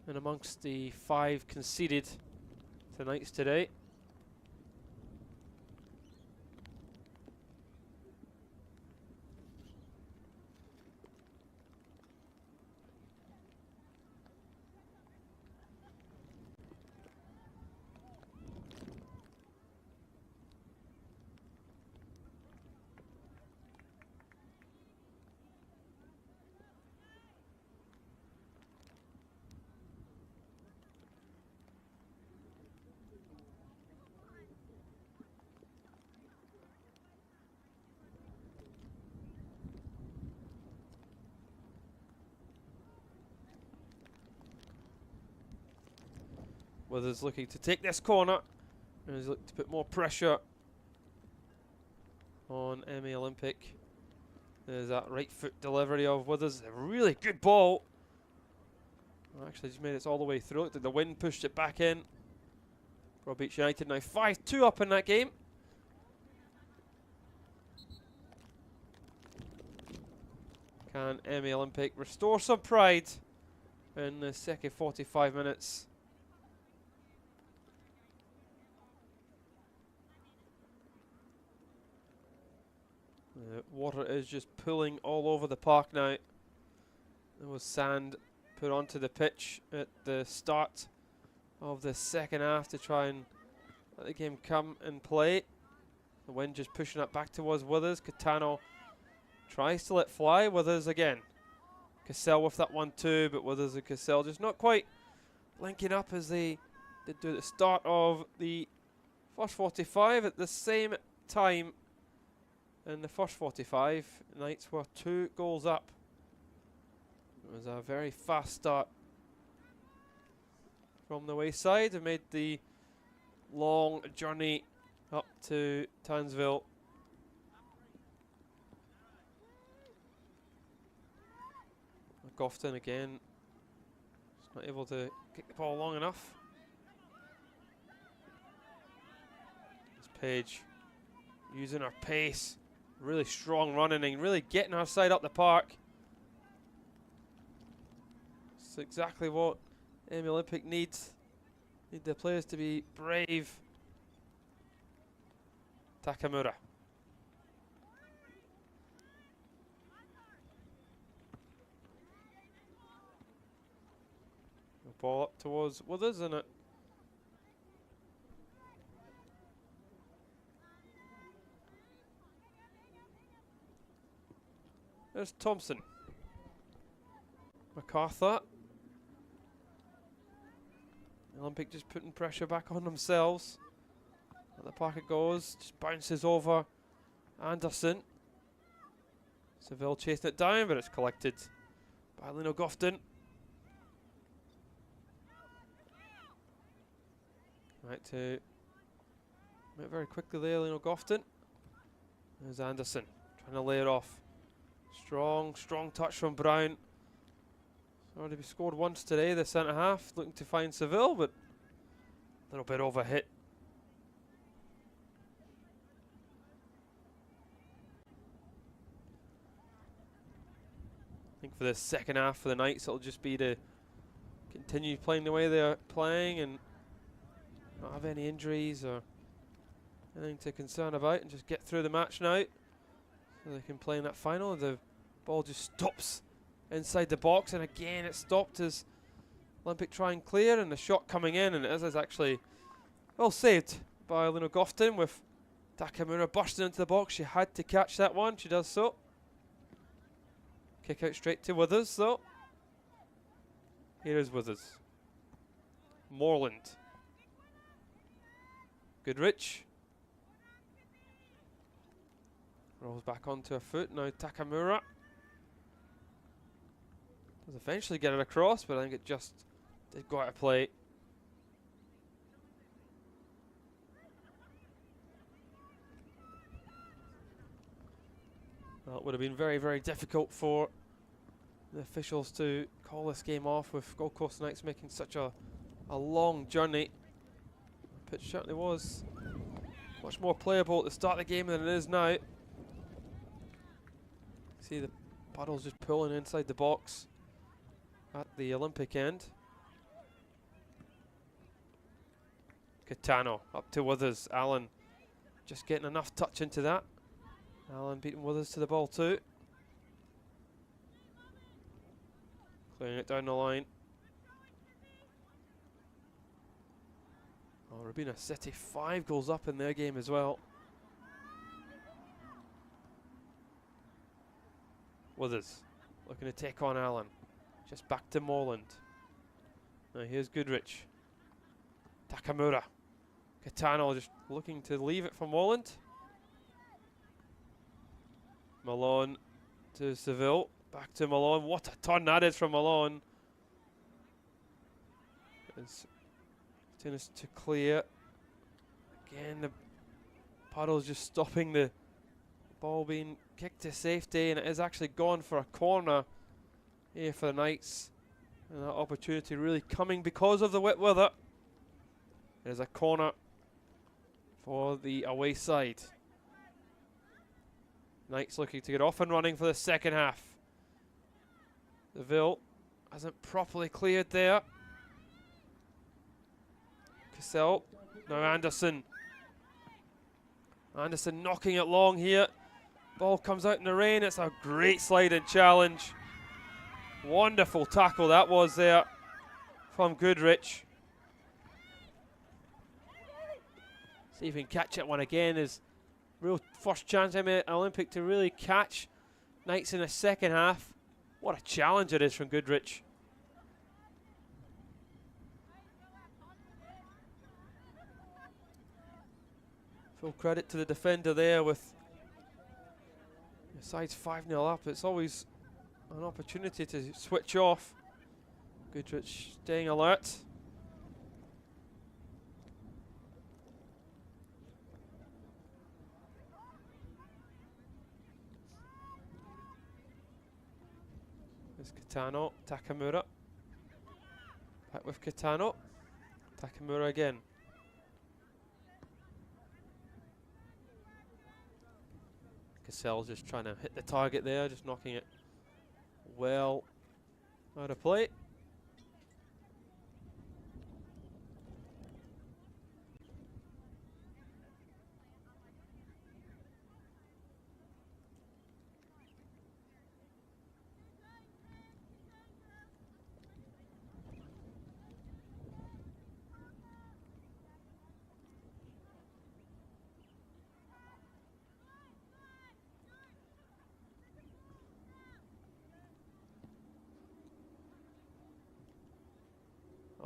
and amongst the 5 conceded to Knights today. Withers looking to take this corner, and he's looking to put more pressure on Emmy Olympic. There's that right foot delivery of Withers, a really good ball. Actually just made it all the way through. Looked like the wind pushed it back in. Broadbeach United now 5-2 up in that game. Can Emmy Olympic restore some pride in the second 45 minutes? The water is just pooling all over the park now. There was sand put onto the pitch at the start of the second half to try and let the game come and play. The wind just pushing it back towards Withers. Catano tries to let fly. Withers again. Cassell with that one too, but Withers and Cassell just not quite linking up as they did do at the start of the first 45. At the same time, in the first 45, Knights were 2 goals up. It was a very fast start from the wayside and made the long journey up to Townsville. Grofton again, just not able to kick the ball long enough. This Page using her pace, really strong running and really getting her side up the park. It's exactly what Emmy Olympic needs. Need the players to be brave. Takamura. The ball up towards Withers, and it There's Thompson. MacArthur. The Olympic just putting pressure back on themselves. At the park it goes, just bounces over Anderson. Seville chasing it down, but it's collected by Lino Gofton. Right to very quickly there, Lino Gofton. There's Anderson trying to lay it off. Strong touch from Brown. Already scored once today, the centre half, looking to find Seville, but a little bit over hit. I think for the second half for the Knights, it'll just be to continue playing the way they're playing and not have any injuries or anything to concern about, and just get through the match now so they can play in that final. The ball just stops inside the box, and again it stopped as Olympic try and clear, and the shot coming in, and it is actually well saved by Lino Gofton with Takamura bursting into the box. She had to catch that one, she does so. Kick out straight to Withers though. Here is Withers. Moreland. Goodrich. Rolls back onto her foot, now Takamura. Does eventually get it across, but I think it just did go out of play. Well, it would have been very difficult for the officials to call this game off with Gold Coast Knights making such a long journey. The pitch certainly was much more playable at the start of the game than it is now. See the puddles just pulling inside the box at the Olympic end. Catano up to Withers. Allen just getting enough touch into that. Allen beating Withers to the ball too. Clearing it down the line. Oh, Rabina City 5 goals up in their game as well. Withers looking to take on Allen. Just back to Moreland. Now here's Goodrich. Takamura. Catano just looking to leave it for Moreland. Malone to Seville. Back to Malone. What a turn that is from Malone. It's tennis to clear. Again, the puddle's just stopping the ball being kicked to safety, and it is actually gone for a corner here for the Knights. And that opportunity really coming because of the wet weather. There's a corner for the away side. Knights looking to get off and running for the second half. Seville hasn't properly cleared there. Cassell, now Anderson. Anderson knocking it long here. Ball comes out in the rain. It's a great sliding challenge. Wonderful tackle that was there from Goodrich. See if he can catch it one again. Is real first chance I made Olympic to really catch Knights in the second half. What a challenge it is from Goodrich. Full credit to the defender there with the side's 5-0 up. It's always an opportunity to switch off. Goodrich staying alert. There's Catano, Takamura. Back with Catano. Takamura again. Cassell's just trying to hit the target there, just knocking it well out of play.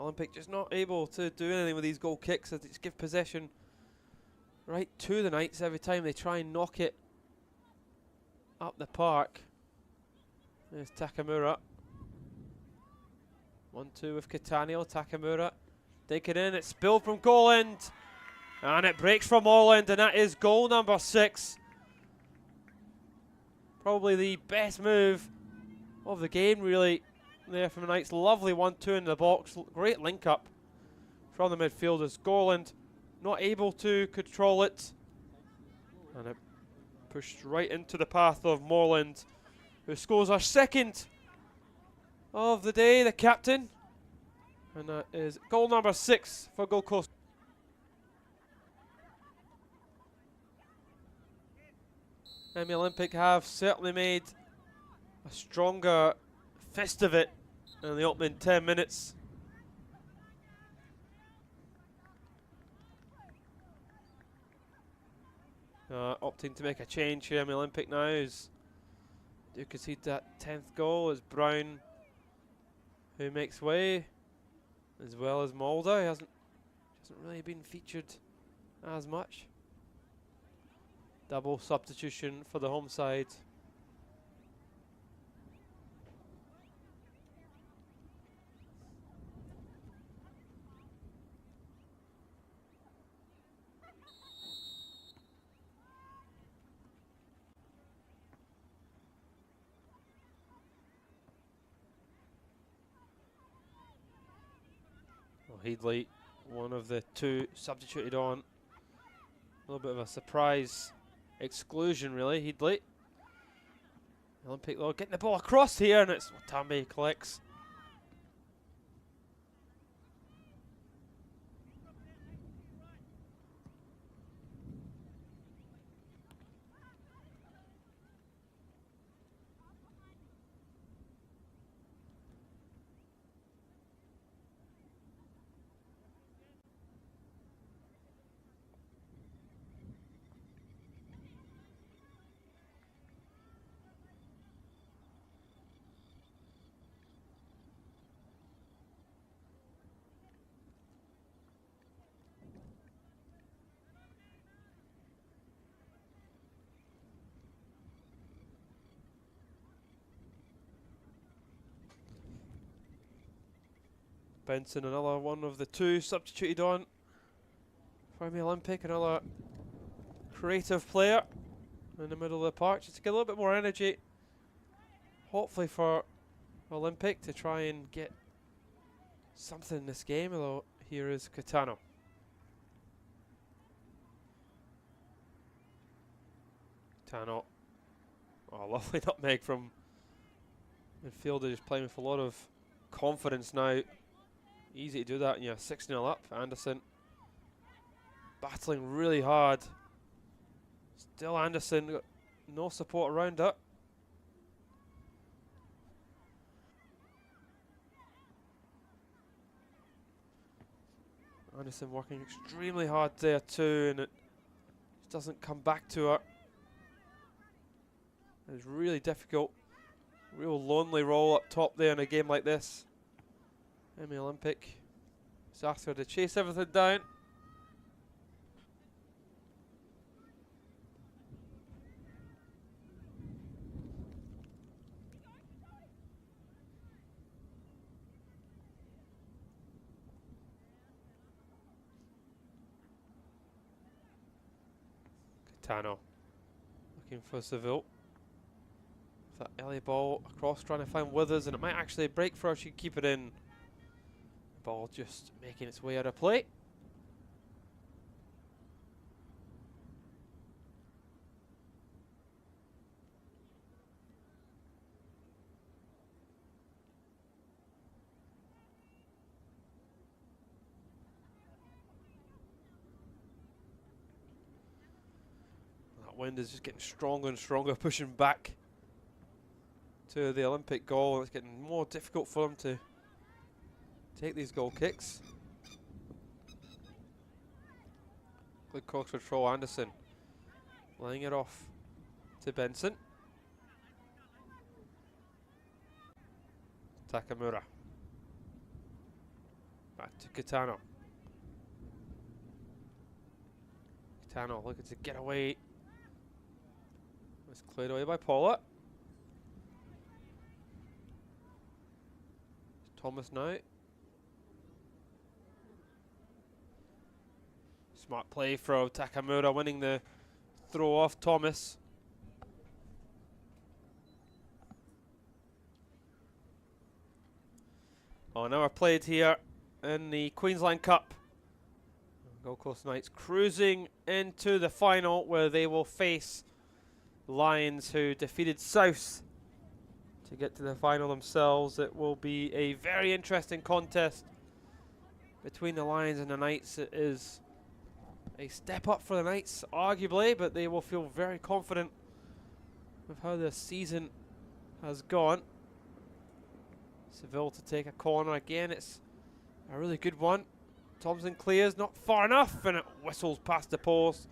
Olympic just not able to do anything with these goal kicks. They just give possession right to the Knights every time they try and knock it up the park. There's Takamura. 1-2 with Catania. Takamura taking in. It's spilled from goal end. And it breaks from all end. And that is goal number 6. Probably the best move of the game, really, there from the Knights. Lovely 1-2 in the box. Great link up from the midfielders. Gorland not able to control it. And it pushed right into the path of Moreland, who scores our second of the day, the captain. And that is goal number 6 for Gold Coast. And the Olympic have certainly made a stronger fist of it in the opening 10 minutes. Opting to make a change here in the Olympic now as do concede that 10th goal as Brown, who makes way, as well as Mulder, who hasn't really been featured as much. Double substitution for the home side. Headley, one of the 2 substituted on. A little bit of a surprise exclusion, really. Headley. Olympic, though, getting the ball across here, and it's Watambe collects. Benson, another one of the 2 substituted on for the Olympic, another creative player in the middle of the park, just to get a little bit more energy, hopefully for Olympic to try and get something in this game, although here is Catano. Catano, oh, lovely nutmeg from midfielder, just playing with a lot of confidence now. Easy to do that, and you're 6-0 up. Anderson battling really hard. Still Anderson, got no support around it. Anderson working extremely hard there too, and it just doesn't come back to her. It's really difficult. Real lonely role up top there in a game like this. In the Olympic, it's asked her to chase everything down. Catano looking for Seville. That early ball across, trying to find Withers, and it might actually break for her. She can keep it in. Ball just making its way out of play. That wind is just getting stronger and stronger, pushing back to the Olympic goal. It's getting more difficult for them to take these goal kicks. Good cross control, Anderson laying it off to Benson. Takamura. Back to Catano. Catano looking to get away. Was cleared away by Paula. Thomas now. Smart play from Takamura, winning the throw off Thomas. Oh, now we're played here in the Queensland Cup. Gold Coast Knights cruising into the final where they will face Lions, who defeated South to get to the final themselves. It will be a very interesting contest between the Lions and the Knights. It is a step up for the Knights, arguably, but they will feel very confident with how the season has gone. Seville to take a corner again. It's a really good one. Thompson clears, not far enough, and it whistles past the post.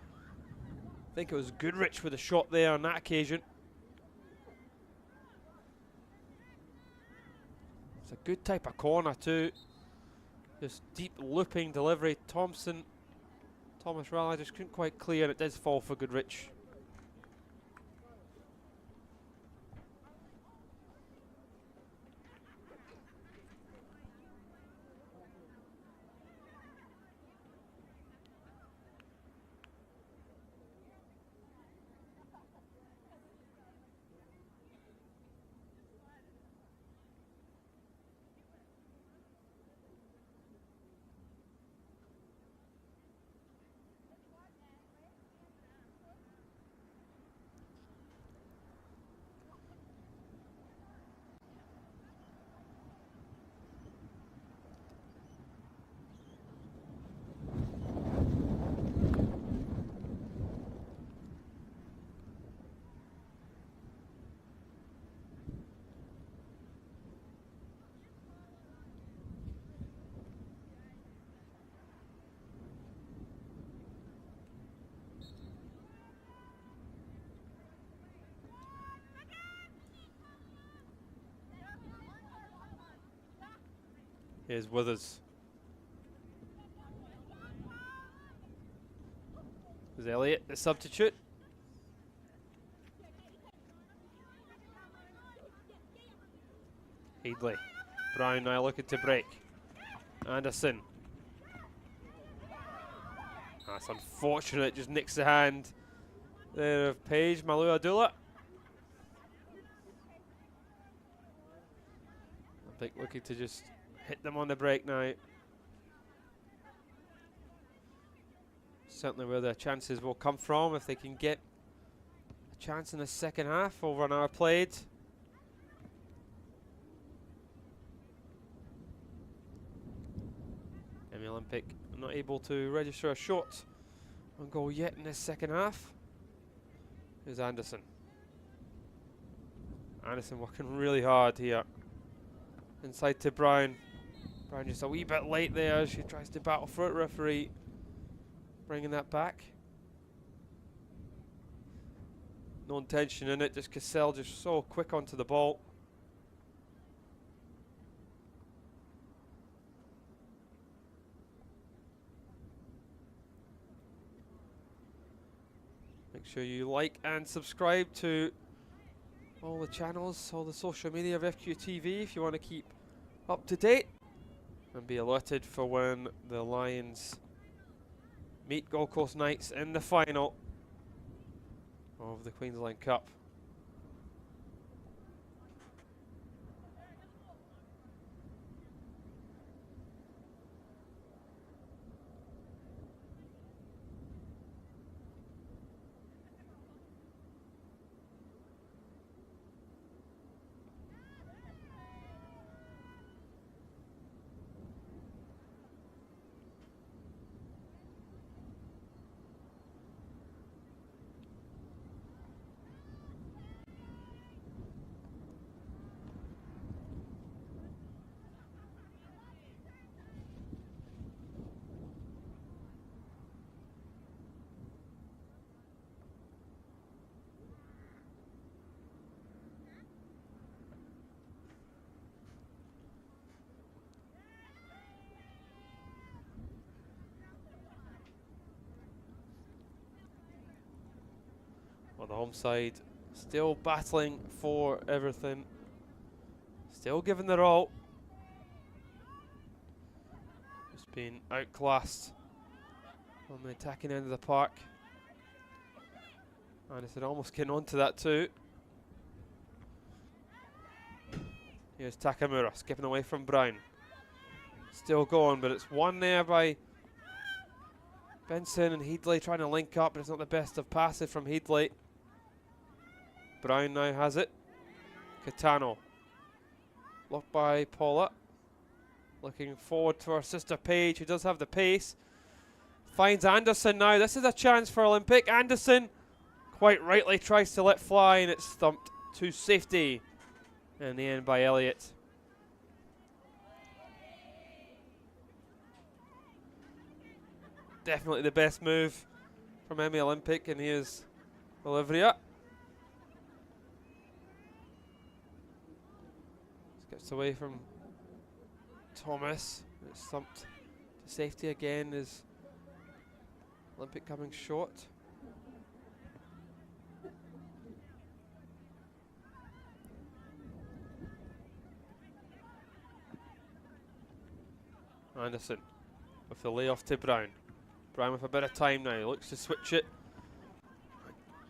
I think it was Goodrich with a shot there on that occasion. It's a good type of corner too. This deep looping delivery. Thomas Raleigh just couldn't quite clear, and it does fall for Goodrich. Here's Withers. There's Elliott, the substitute. Headley. Brown now looking to break. Anderson. That's unfortunate, just nicks the hand there of Page, Malu Adula. I think looking to just hit them on the break now. Certainly where their chances will come from if they can get a chance in the second half. Over an hour played. Emmy Olympic not able to register a shot on goal yet in this second half. Here's Anderson. Anderson working really hard here. Inside to Brown. Brown just a wee bit late there. She tries to battle for it. Referee bringing that back. No intention in it. Just Cassell just so quick onto the ball. Make sure you like and subscribe to all the channels, all the social media of FQTV if you want to keep up to date and be alerted for when the Lions meet Gold Coast Knights in the final of the Queensland Cup. On the home side, still battling for everything. Still giving their all. Just being outclassed on the attacking end of the park. Anderson almost getting onto that too. Here's Takamura skipping away from Brown. Still going, but it's one there by Benson, and Headley trying to link up, but it's not the best of passes from Headley. Brown now has it. Catano. Blocked by Paula. Looking forward to her sister Paige, who does have the pace. Finds Anderson now. This is a chance for Olympic. Anderson quite rightly tries to let fly, and it's thumped to safety in the end by Elliott. Definitely the best move from Emmy Olympic, and here's Olivia. Gets away from Thomas. It's thumped to safety again. Is Olympic coming short? Anderson with the layoff to Brown. Brown with a bit of time now. Looks to switch it.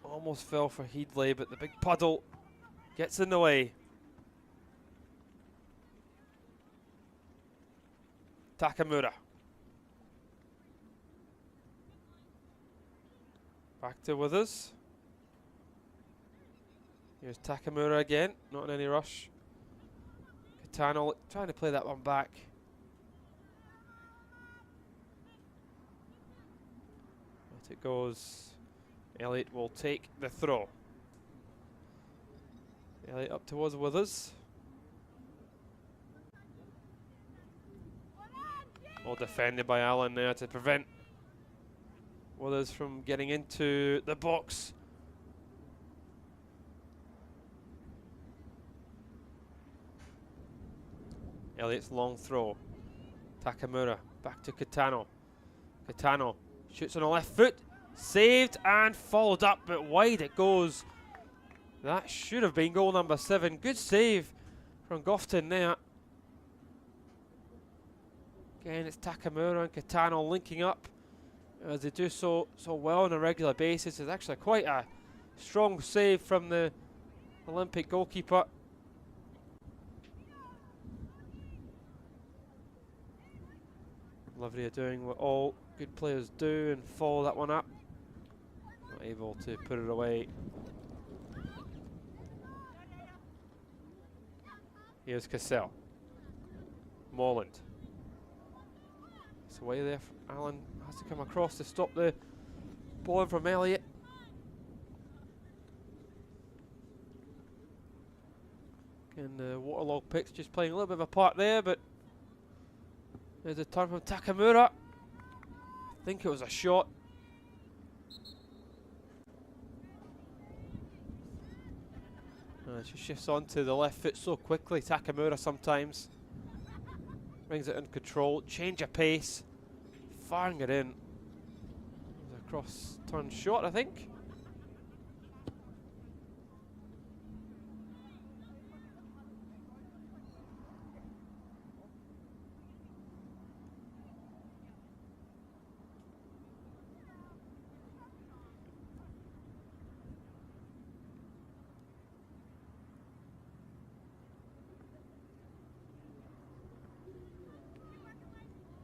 Almost fell for Headley, but the big puddle gets in the way. Takamura. Back to Withers. Here's Takamura again, not in any rush. Catano trying to play that one back. Out it goes. Elliott will take the throw. Elliott up towards Withers. All defended by Allen there to prevent Withers from getting into the box. Elliott's long throw. Takamura back to Catano. Catano shoots on the left foot. Saved and followed up, but wide it goes. That should have been goal number 7. Good save from Gofton there. Again, it's Takamura and Catano linking up as they do so well on a regular basis. It's actually quite a strong save from the Olympic goalkeeper. Olivia doing what all good players do and follow that one up. Not able to put it away. Here's Cassell. Morland. It's away there. Allen has to come across to stop the ball from Elliott. And the waterlogged pitch just playing a little bit of a part there, but there's a turn from Takamura. I think it was a shot. She shifts on to the left foot so quickly, Takamura sometimes. Brings it in control, change of pace, firing it in. There's a cross turn shot, I think.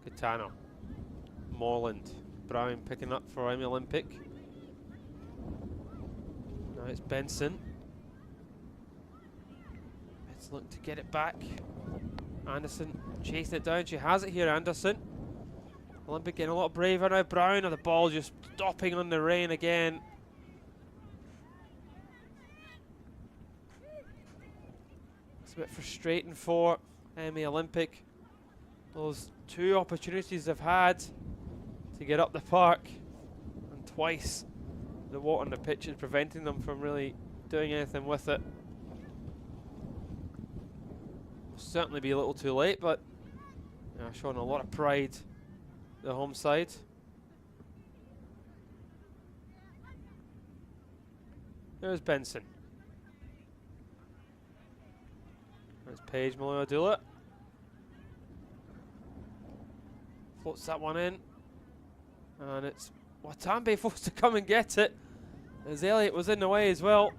Catano, Morland, Brown picking up for Emmy Olympic. Now it's Benson. Let's look to get it back. Anderson chasing it down. She has it here, Anderson. Olympic getting a lot braver now. Brown, and the ball just stopping on the rain again. It's a bit frustrating for Emmy Olympic. Those 2 opportunities they've had to get up the park, and twice the water on the pitch is preventing them from really doing anything with it. Will certainly be a little too late, but showing a lot of pride, the home side. There's Benson. There's Paige Malua-Dula. Floats that one in. And it's Watambe forced to come and get it, as Elliott was in the way as well.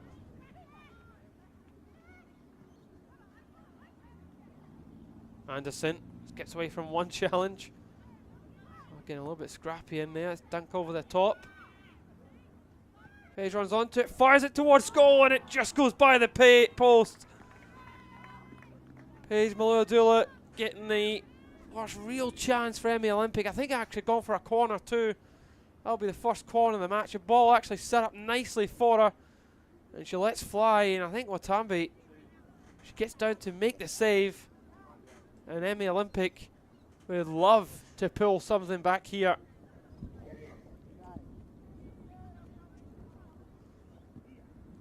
Anderson gets away from one challenge. Getting a little bit scrappy in there. It's dunk over the top. Paige runs onto it, fires it towards goal, and it just goes by the post. Paige Malua-Dula getting the first real chance for Emmy Olympic. I think actually gone for a corner too. That'll be the first corner of the match. The ball actually set up nicely for her, and she lets fly. And I think Watambe, she gets down to make the save, and Emmy Olympic would love to pull something back here.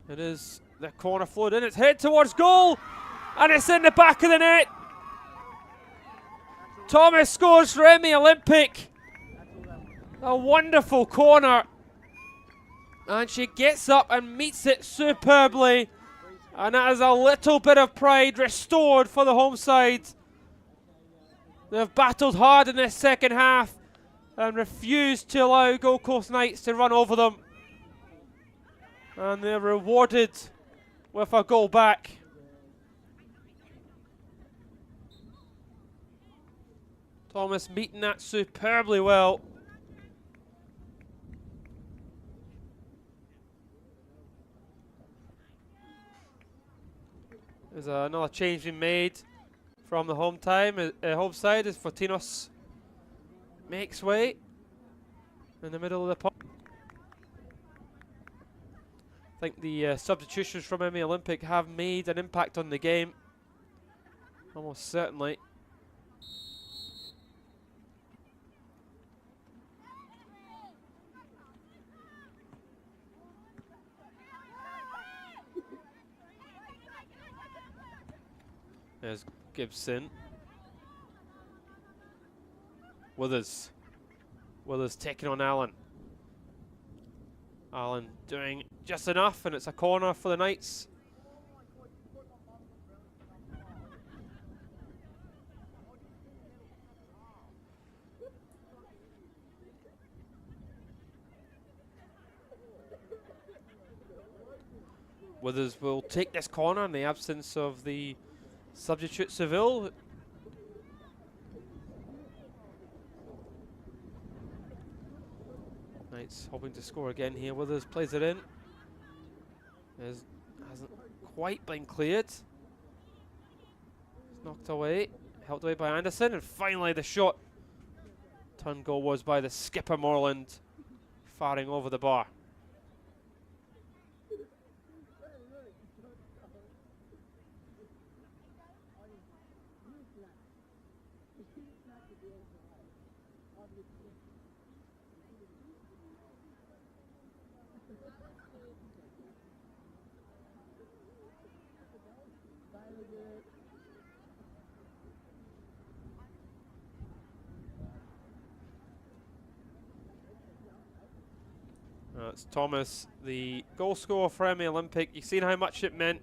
It is the corner flowed in. It's head towards goal, and it's in the back of the net. Thomas scores for Emmy Olympic. A wonderful corner, and she gets up and meets it superbly, and that is a little bit of pride restored for the home side. They've battled hard in this second half and refused to allow Gold Coast Knights to run over them, and they're rewarded with a goal back. Thomas meeting that superbly well. There's another change being made from the home side as Fortinos makes way in the middle of the pot. I think the substitutions from Emmy Olympic have made an impact on the game, almost certainly. There's Gibson. Withers taking on Allen. Allen doing just enough, and it's a corner for the Knights. Withers will take this corner in the absence of the substitute Seville. Knights hoping to score again here. Withers plays it in. Hasn't quite been cleared. It's knocked away. Helped away by Anderson. And finally the shot. Turn goal was by the skipper Moreland, firing over the bar. It's Thomas, the goal scorer for Emmy Olympic. You've seen how much it meant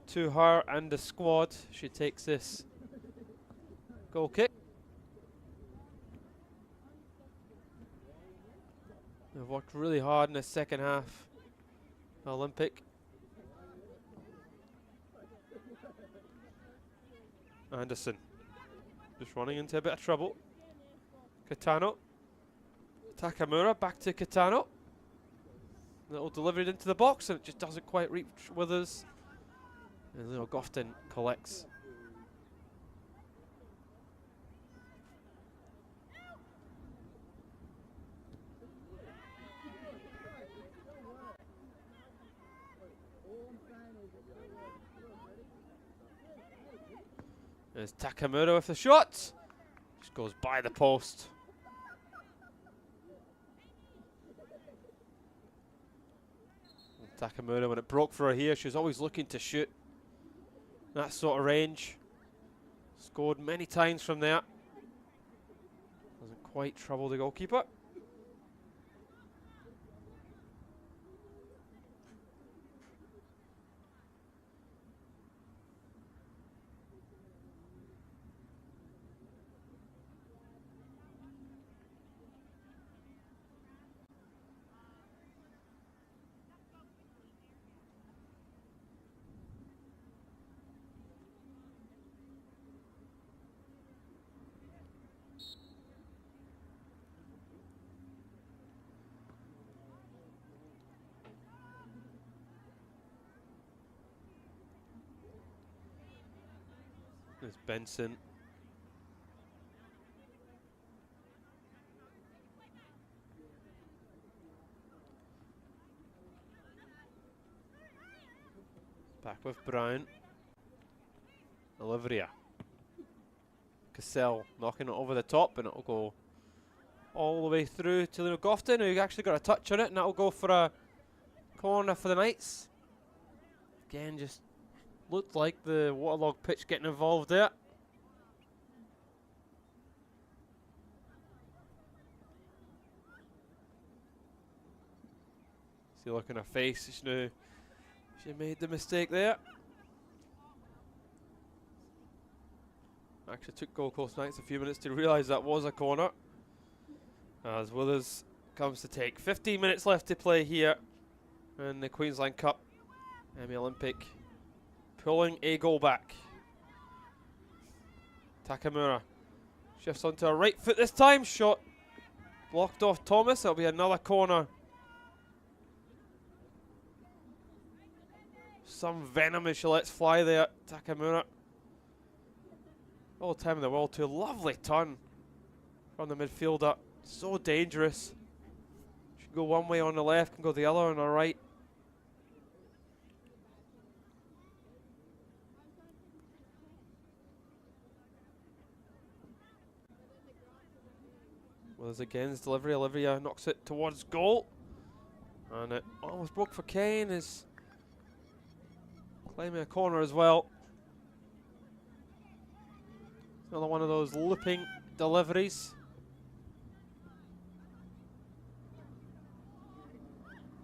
to her and the squad. She takes this goal kick. They've worked really hard in the second half. Olympic. Anderson just running into a bit of trouble. Kitano. Takamura back to Kitano. Little delivered into the box, and it just doesn't quite reach Withers. And Leo Gofton collects. There's Takamura with the shot. Just goes by the post. Takamura, when it broke for her here, she was always looking to shoot that sort of range. Scored many times from there. Doesn't quite trouble the goalkeeper. There's Benson. Back with Brown. Olivia. Cassell knocking it over the top, and it'll go all the way through to Lino Gofton, who actually got a touch on it, and that'll go for a corner for the Knights. Again, just looked like the waterlogged pitch getting involved there. See the look on her face, she knew she made the mistake there. Actually took Gold Coast Knights a few minutes to realise that was a corner. As Withers comes to take 15 minutes left to play here in the Queensland Cup. Emmy Olympic pulling a goal back. Takamura shifts onto her right foot this time. Shot blocked off Thomas. It'll be another corner. Some venom as she lets fly there, Takamura. All the time in the world too. Lovely turn from the midfielder. So dangerous. She can go one way on the left, can go the other on the right. Well, there's again's delivery. Olivia knocks it towards goal. And it almost broke for Kane. Is claiming a corner as well. Another one of those looping deliveries.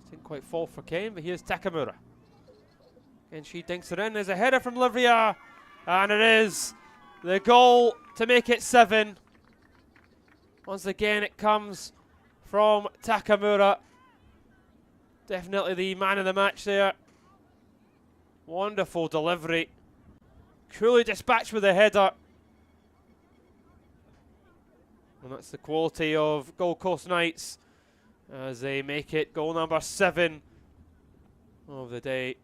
Didn't quite fall for Kane, but here's Takamura. And she dinks it in. There's a header from Olivia. And it is the goal to make it 7. Once again, it comes from Takamura. Definitely the man of the match there. Wonderful delivery. Coolly dispatched with a header. And that's the quality of Gold Coast Knights as they make it goal number 7 of the day.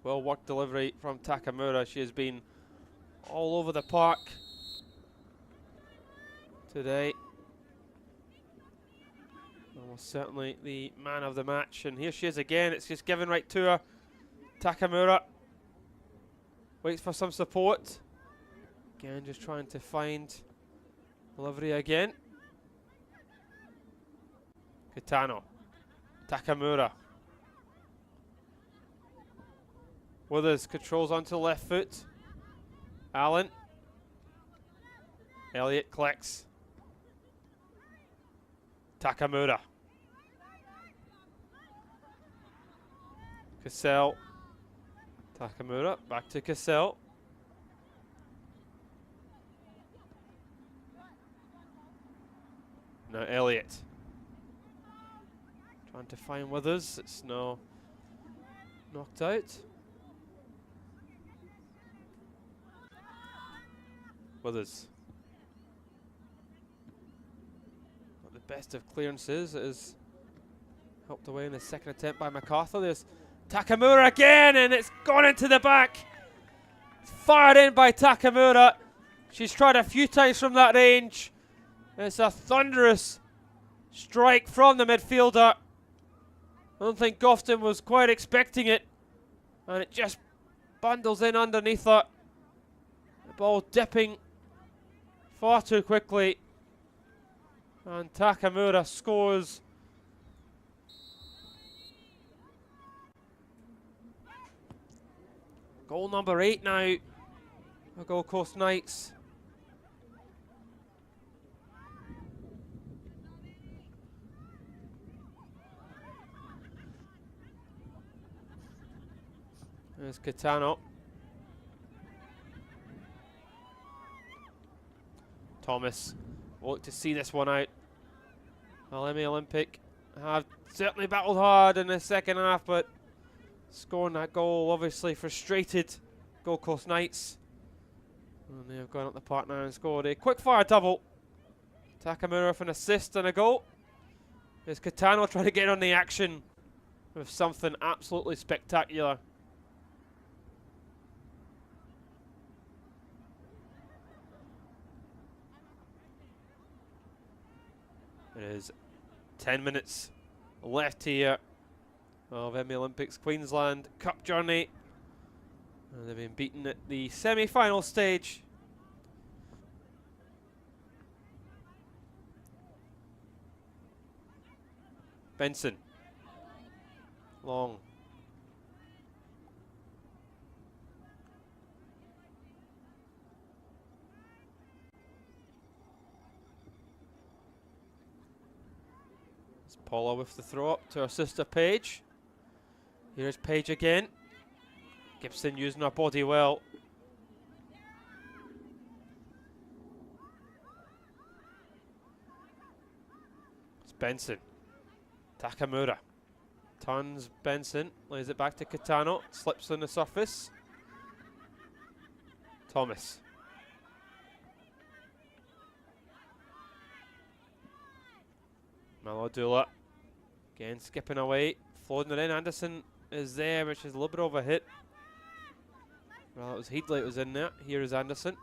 Well worked delivery from Takamura. She has been all over the park today. Almost certainly the man of the match. And here she is again. It's just given right to her. Takamura waits for some support. Again, just trying to find Olivia again. Kitano. Takamura. Withers controls onto the left foot. Allen. Elliott collects. Takamura. Cassell. Takamura. Back to Cassell. Now Elliott. Trying to find Withers. It's no knocked out. Withers. Not the best of clearances. It is helped away in the second attempt by MacArthur. There's Takamura again, and it's gone into the back. It's fired in by Takamura. She's tried a few times from that range. It's a thunderous strike from the midfielder. I don't think Gofton was quite expecting it. And it just bundles in underneath her. The ball dipping far too quickly. And Takamura scores. Goal number 8 now for Gold Coast Knights. There's Kitano. Thomas will look to see this one out. Well, Emmy Olympic have certainly battled hard in the second half, but scoring that goal obviously frustrated Gold Coast Knights. And they have gone up the park now and scored a quick fire double. Takamura with an assist and a goal. There's Kitano trying to get on the action with something absolutely spectacular. It is 10 minutes left here of Emmy Olympics Queensland Cup journey. And they've been beaten at the semi-final stage. Benson. Long. It's Paula with the throw up to her sister Paige. Here's Paige again. Gibson using her body well. It's Benson. Takamura. Turns Benson. Lays it back to Kitano. Slips on the surface. Thomas. Malodula. Again skipping away. Floating it in. Anderson is there, which is a little bit of a hit. Well, it was Headley that was in there. Here is Anderson.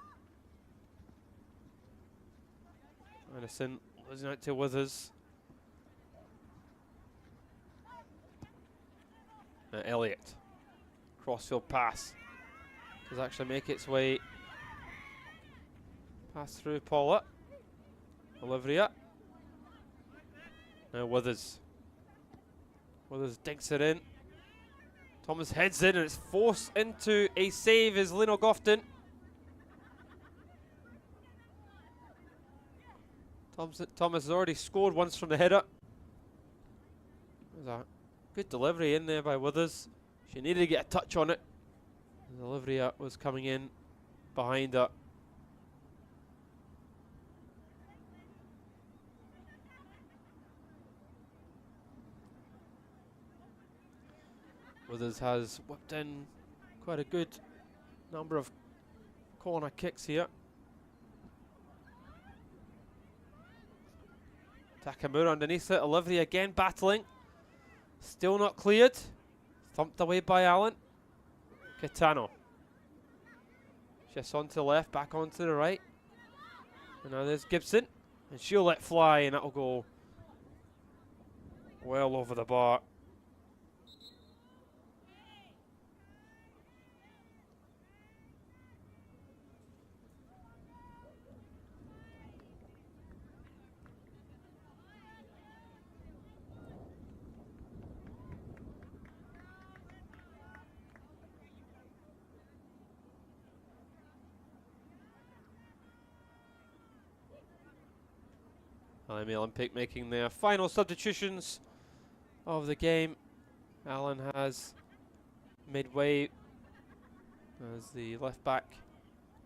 Anderson losing out to Withers. Elliott. Crossfield pass. Does actually make its way pass through Paula. Olivia. Now Withers. Withers digs it in. Thomas heads in and it's forced into a save is Lino Gofton. Thomas has already scored once from the header. There's a good delivery in there by Withers. She needed to get a touch on it. And Olivia was coming in behind her. Withers has whipped in quite a good number of corner kicks here. Takamura underneath it. Olivia again battling. Still not cleared. Thumped away by Allen. Kitano. Just onto the left, back onto the right. And now there's Gibson. And she'll let fly and that'll go well over the bar. Emmy Olympic making their final substitutions of the game. Allen has midway as the left back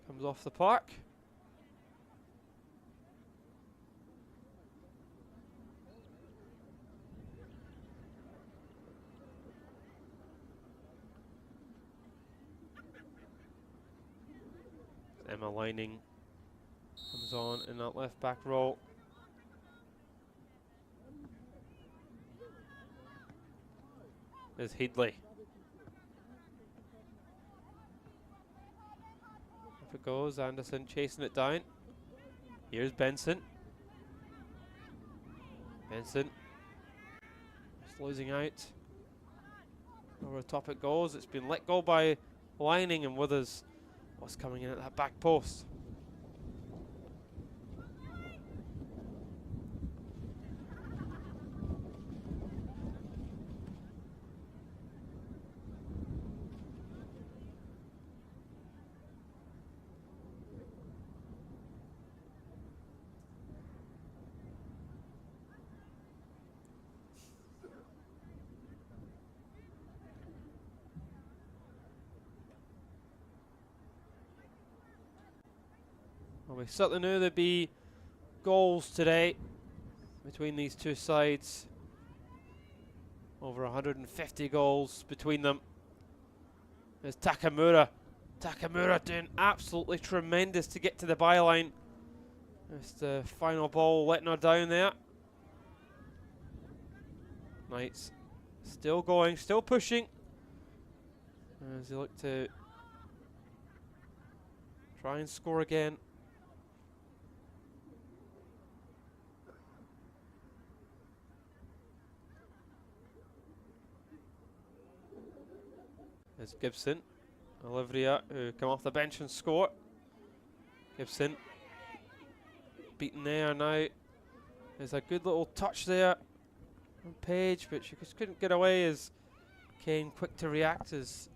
comes off the park. Emma Lining comes on in that left back role. There's Headley. If it goes, Anderson chasing it down. Here's Benson. Benson just losing out. Over the top it goes. It's been let go by Lining and Withers was coming in at that back post. Well, we certainly knew there'd be goals today between these two sides. Over 150 goals between them. There's Takamura. Takamura doing absolutely tremendous to get to the byline. That's the final ball letting her down there. Knights still going, still pushing. As they look to try and score again. There's Gibson, Olivia, who come off the bench and score. Gibson beaten there now. There's a good little touch there on Page, but she just couldn't get away as Kane quick to react as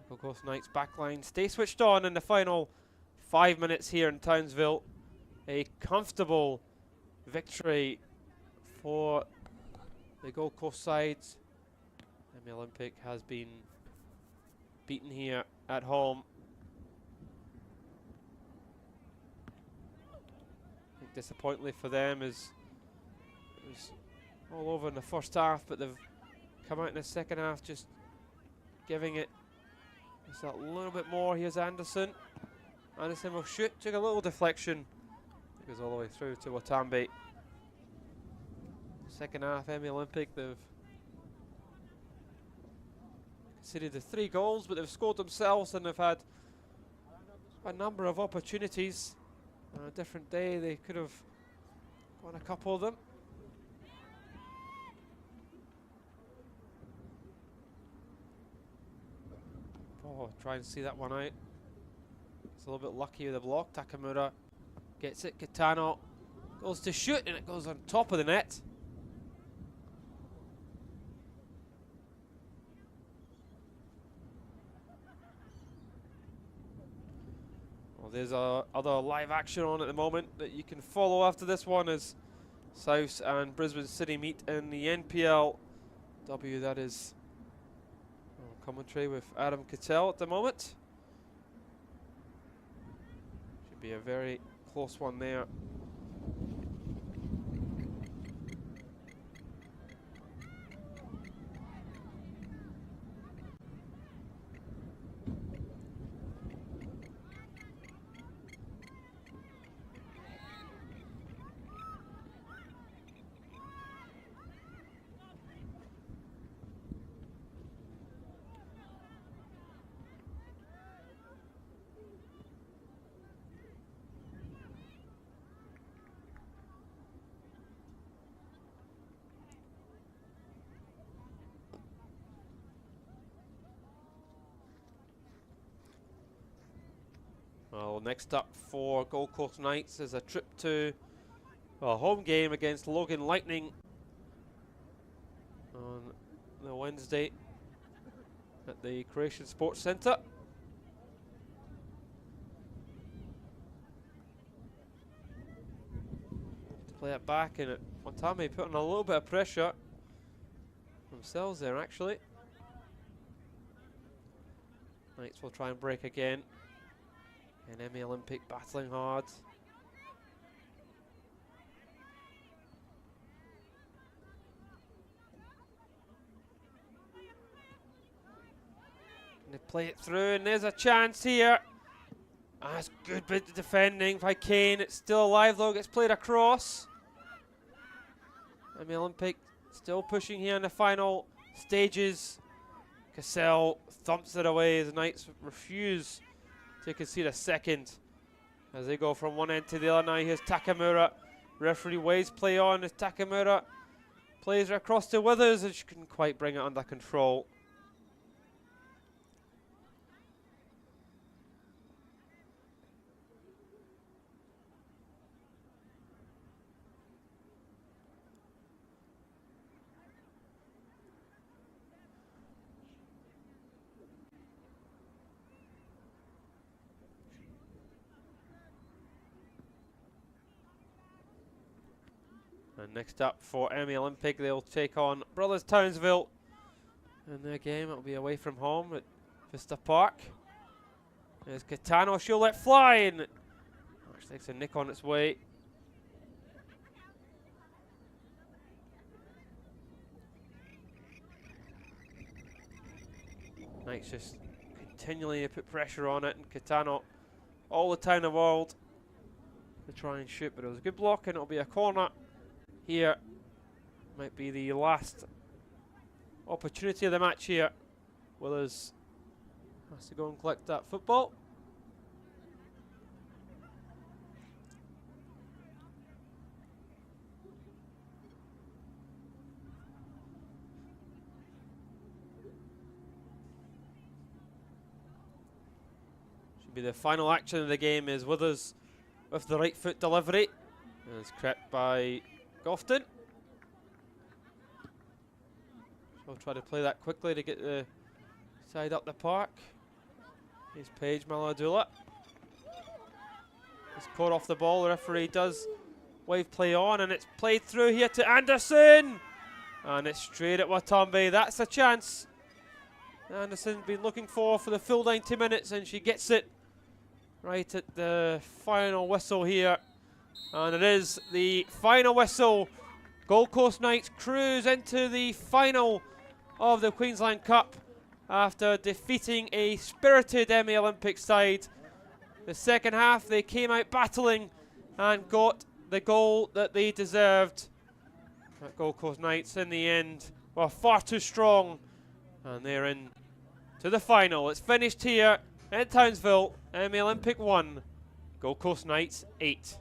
Gold Coast Knights backline stay switched on in the final 5 minutes here in Townsville. A comfortable victory for the Gold Coast side. And the Olympic has been beaten here at home. I think disappointingly for them is it was all over in the first half, but they've come out in the second half just giving it just a little bit more. Here's Anderson. Anderson will shoot, took a little deflection. It goes all the way through to Watambe. Second half, Emmy Olympic, they've conceded the 3 goals, but they've scored themselves and they've had a number of opportunities. On a different day, they could have won a couple of them. Oh, try and see that one out. It's a little bit lucky with the block. Takamura gets it. Kitano goes to shoot and it goes on top of the net. Well, there's other live action on at the moment that you can follow after this one as South and Brisbane City meet in the NPL W. That is commentary with Adam Cattell at the moment. Should be a very close one there. Well, next up for Gold Coast Knights is a trip to a home game against Logan Lightning on the Wednesday at the Croatian Sports Centre. To play it back, and Watame putting a little bit of pressure themselves there actually. Knights will try and break again. And Emmy Olympic battling hard. And they play it through, and there's a chance here. That's good bit of defending by Kane. It's still alive though, gets played across. Emmy Olympic still pushing here in the final stages. Cassell thumps it away as the Knights refuse to concede a second as they go from one end to the other. Now here's Takamura. Referee waves play on as Takamura plays her across to Withers and she couldn't quite bring it under control. And next up for Emmy Olympic, they'll take on Brothers Townsville. In their game, it'll be away from home at Vista Park. There's Kitano, she'll let fly, and actually takes a nick on its way. Knights just continually put pressure on it, and Kitano all the time in the world to try and shoot, but it was a good block, and it'll be a corner. Here might be the last opportunity of the match here. Willers has to go and collect that football. Should be the final action of the game is Withers with the right foot delivery. And it's crept by Gofton. She'll try to play that quickly to get the side up the park. Here's Paige Maladula. He's caught off the ball. The referee does wave play on, and it's played through here to Anderson. And it's straight at Watambe. That's a chance Anderson's been looking for the full 90 minutes, and she gets it right at the final whistle here. And it is the final whistle. Gold Coast Knights cruise into the final of the Queensland Cup after defeating a spirited Emmy Olympic side. The second half they came out battling and got the goal that they deserved. But Gold Coast Knights in the end were far too strong, and they're in to the final. It's finished here in Townsville. Emmy Olympic 1, Gold Coast Knights 8.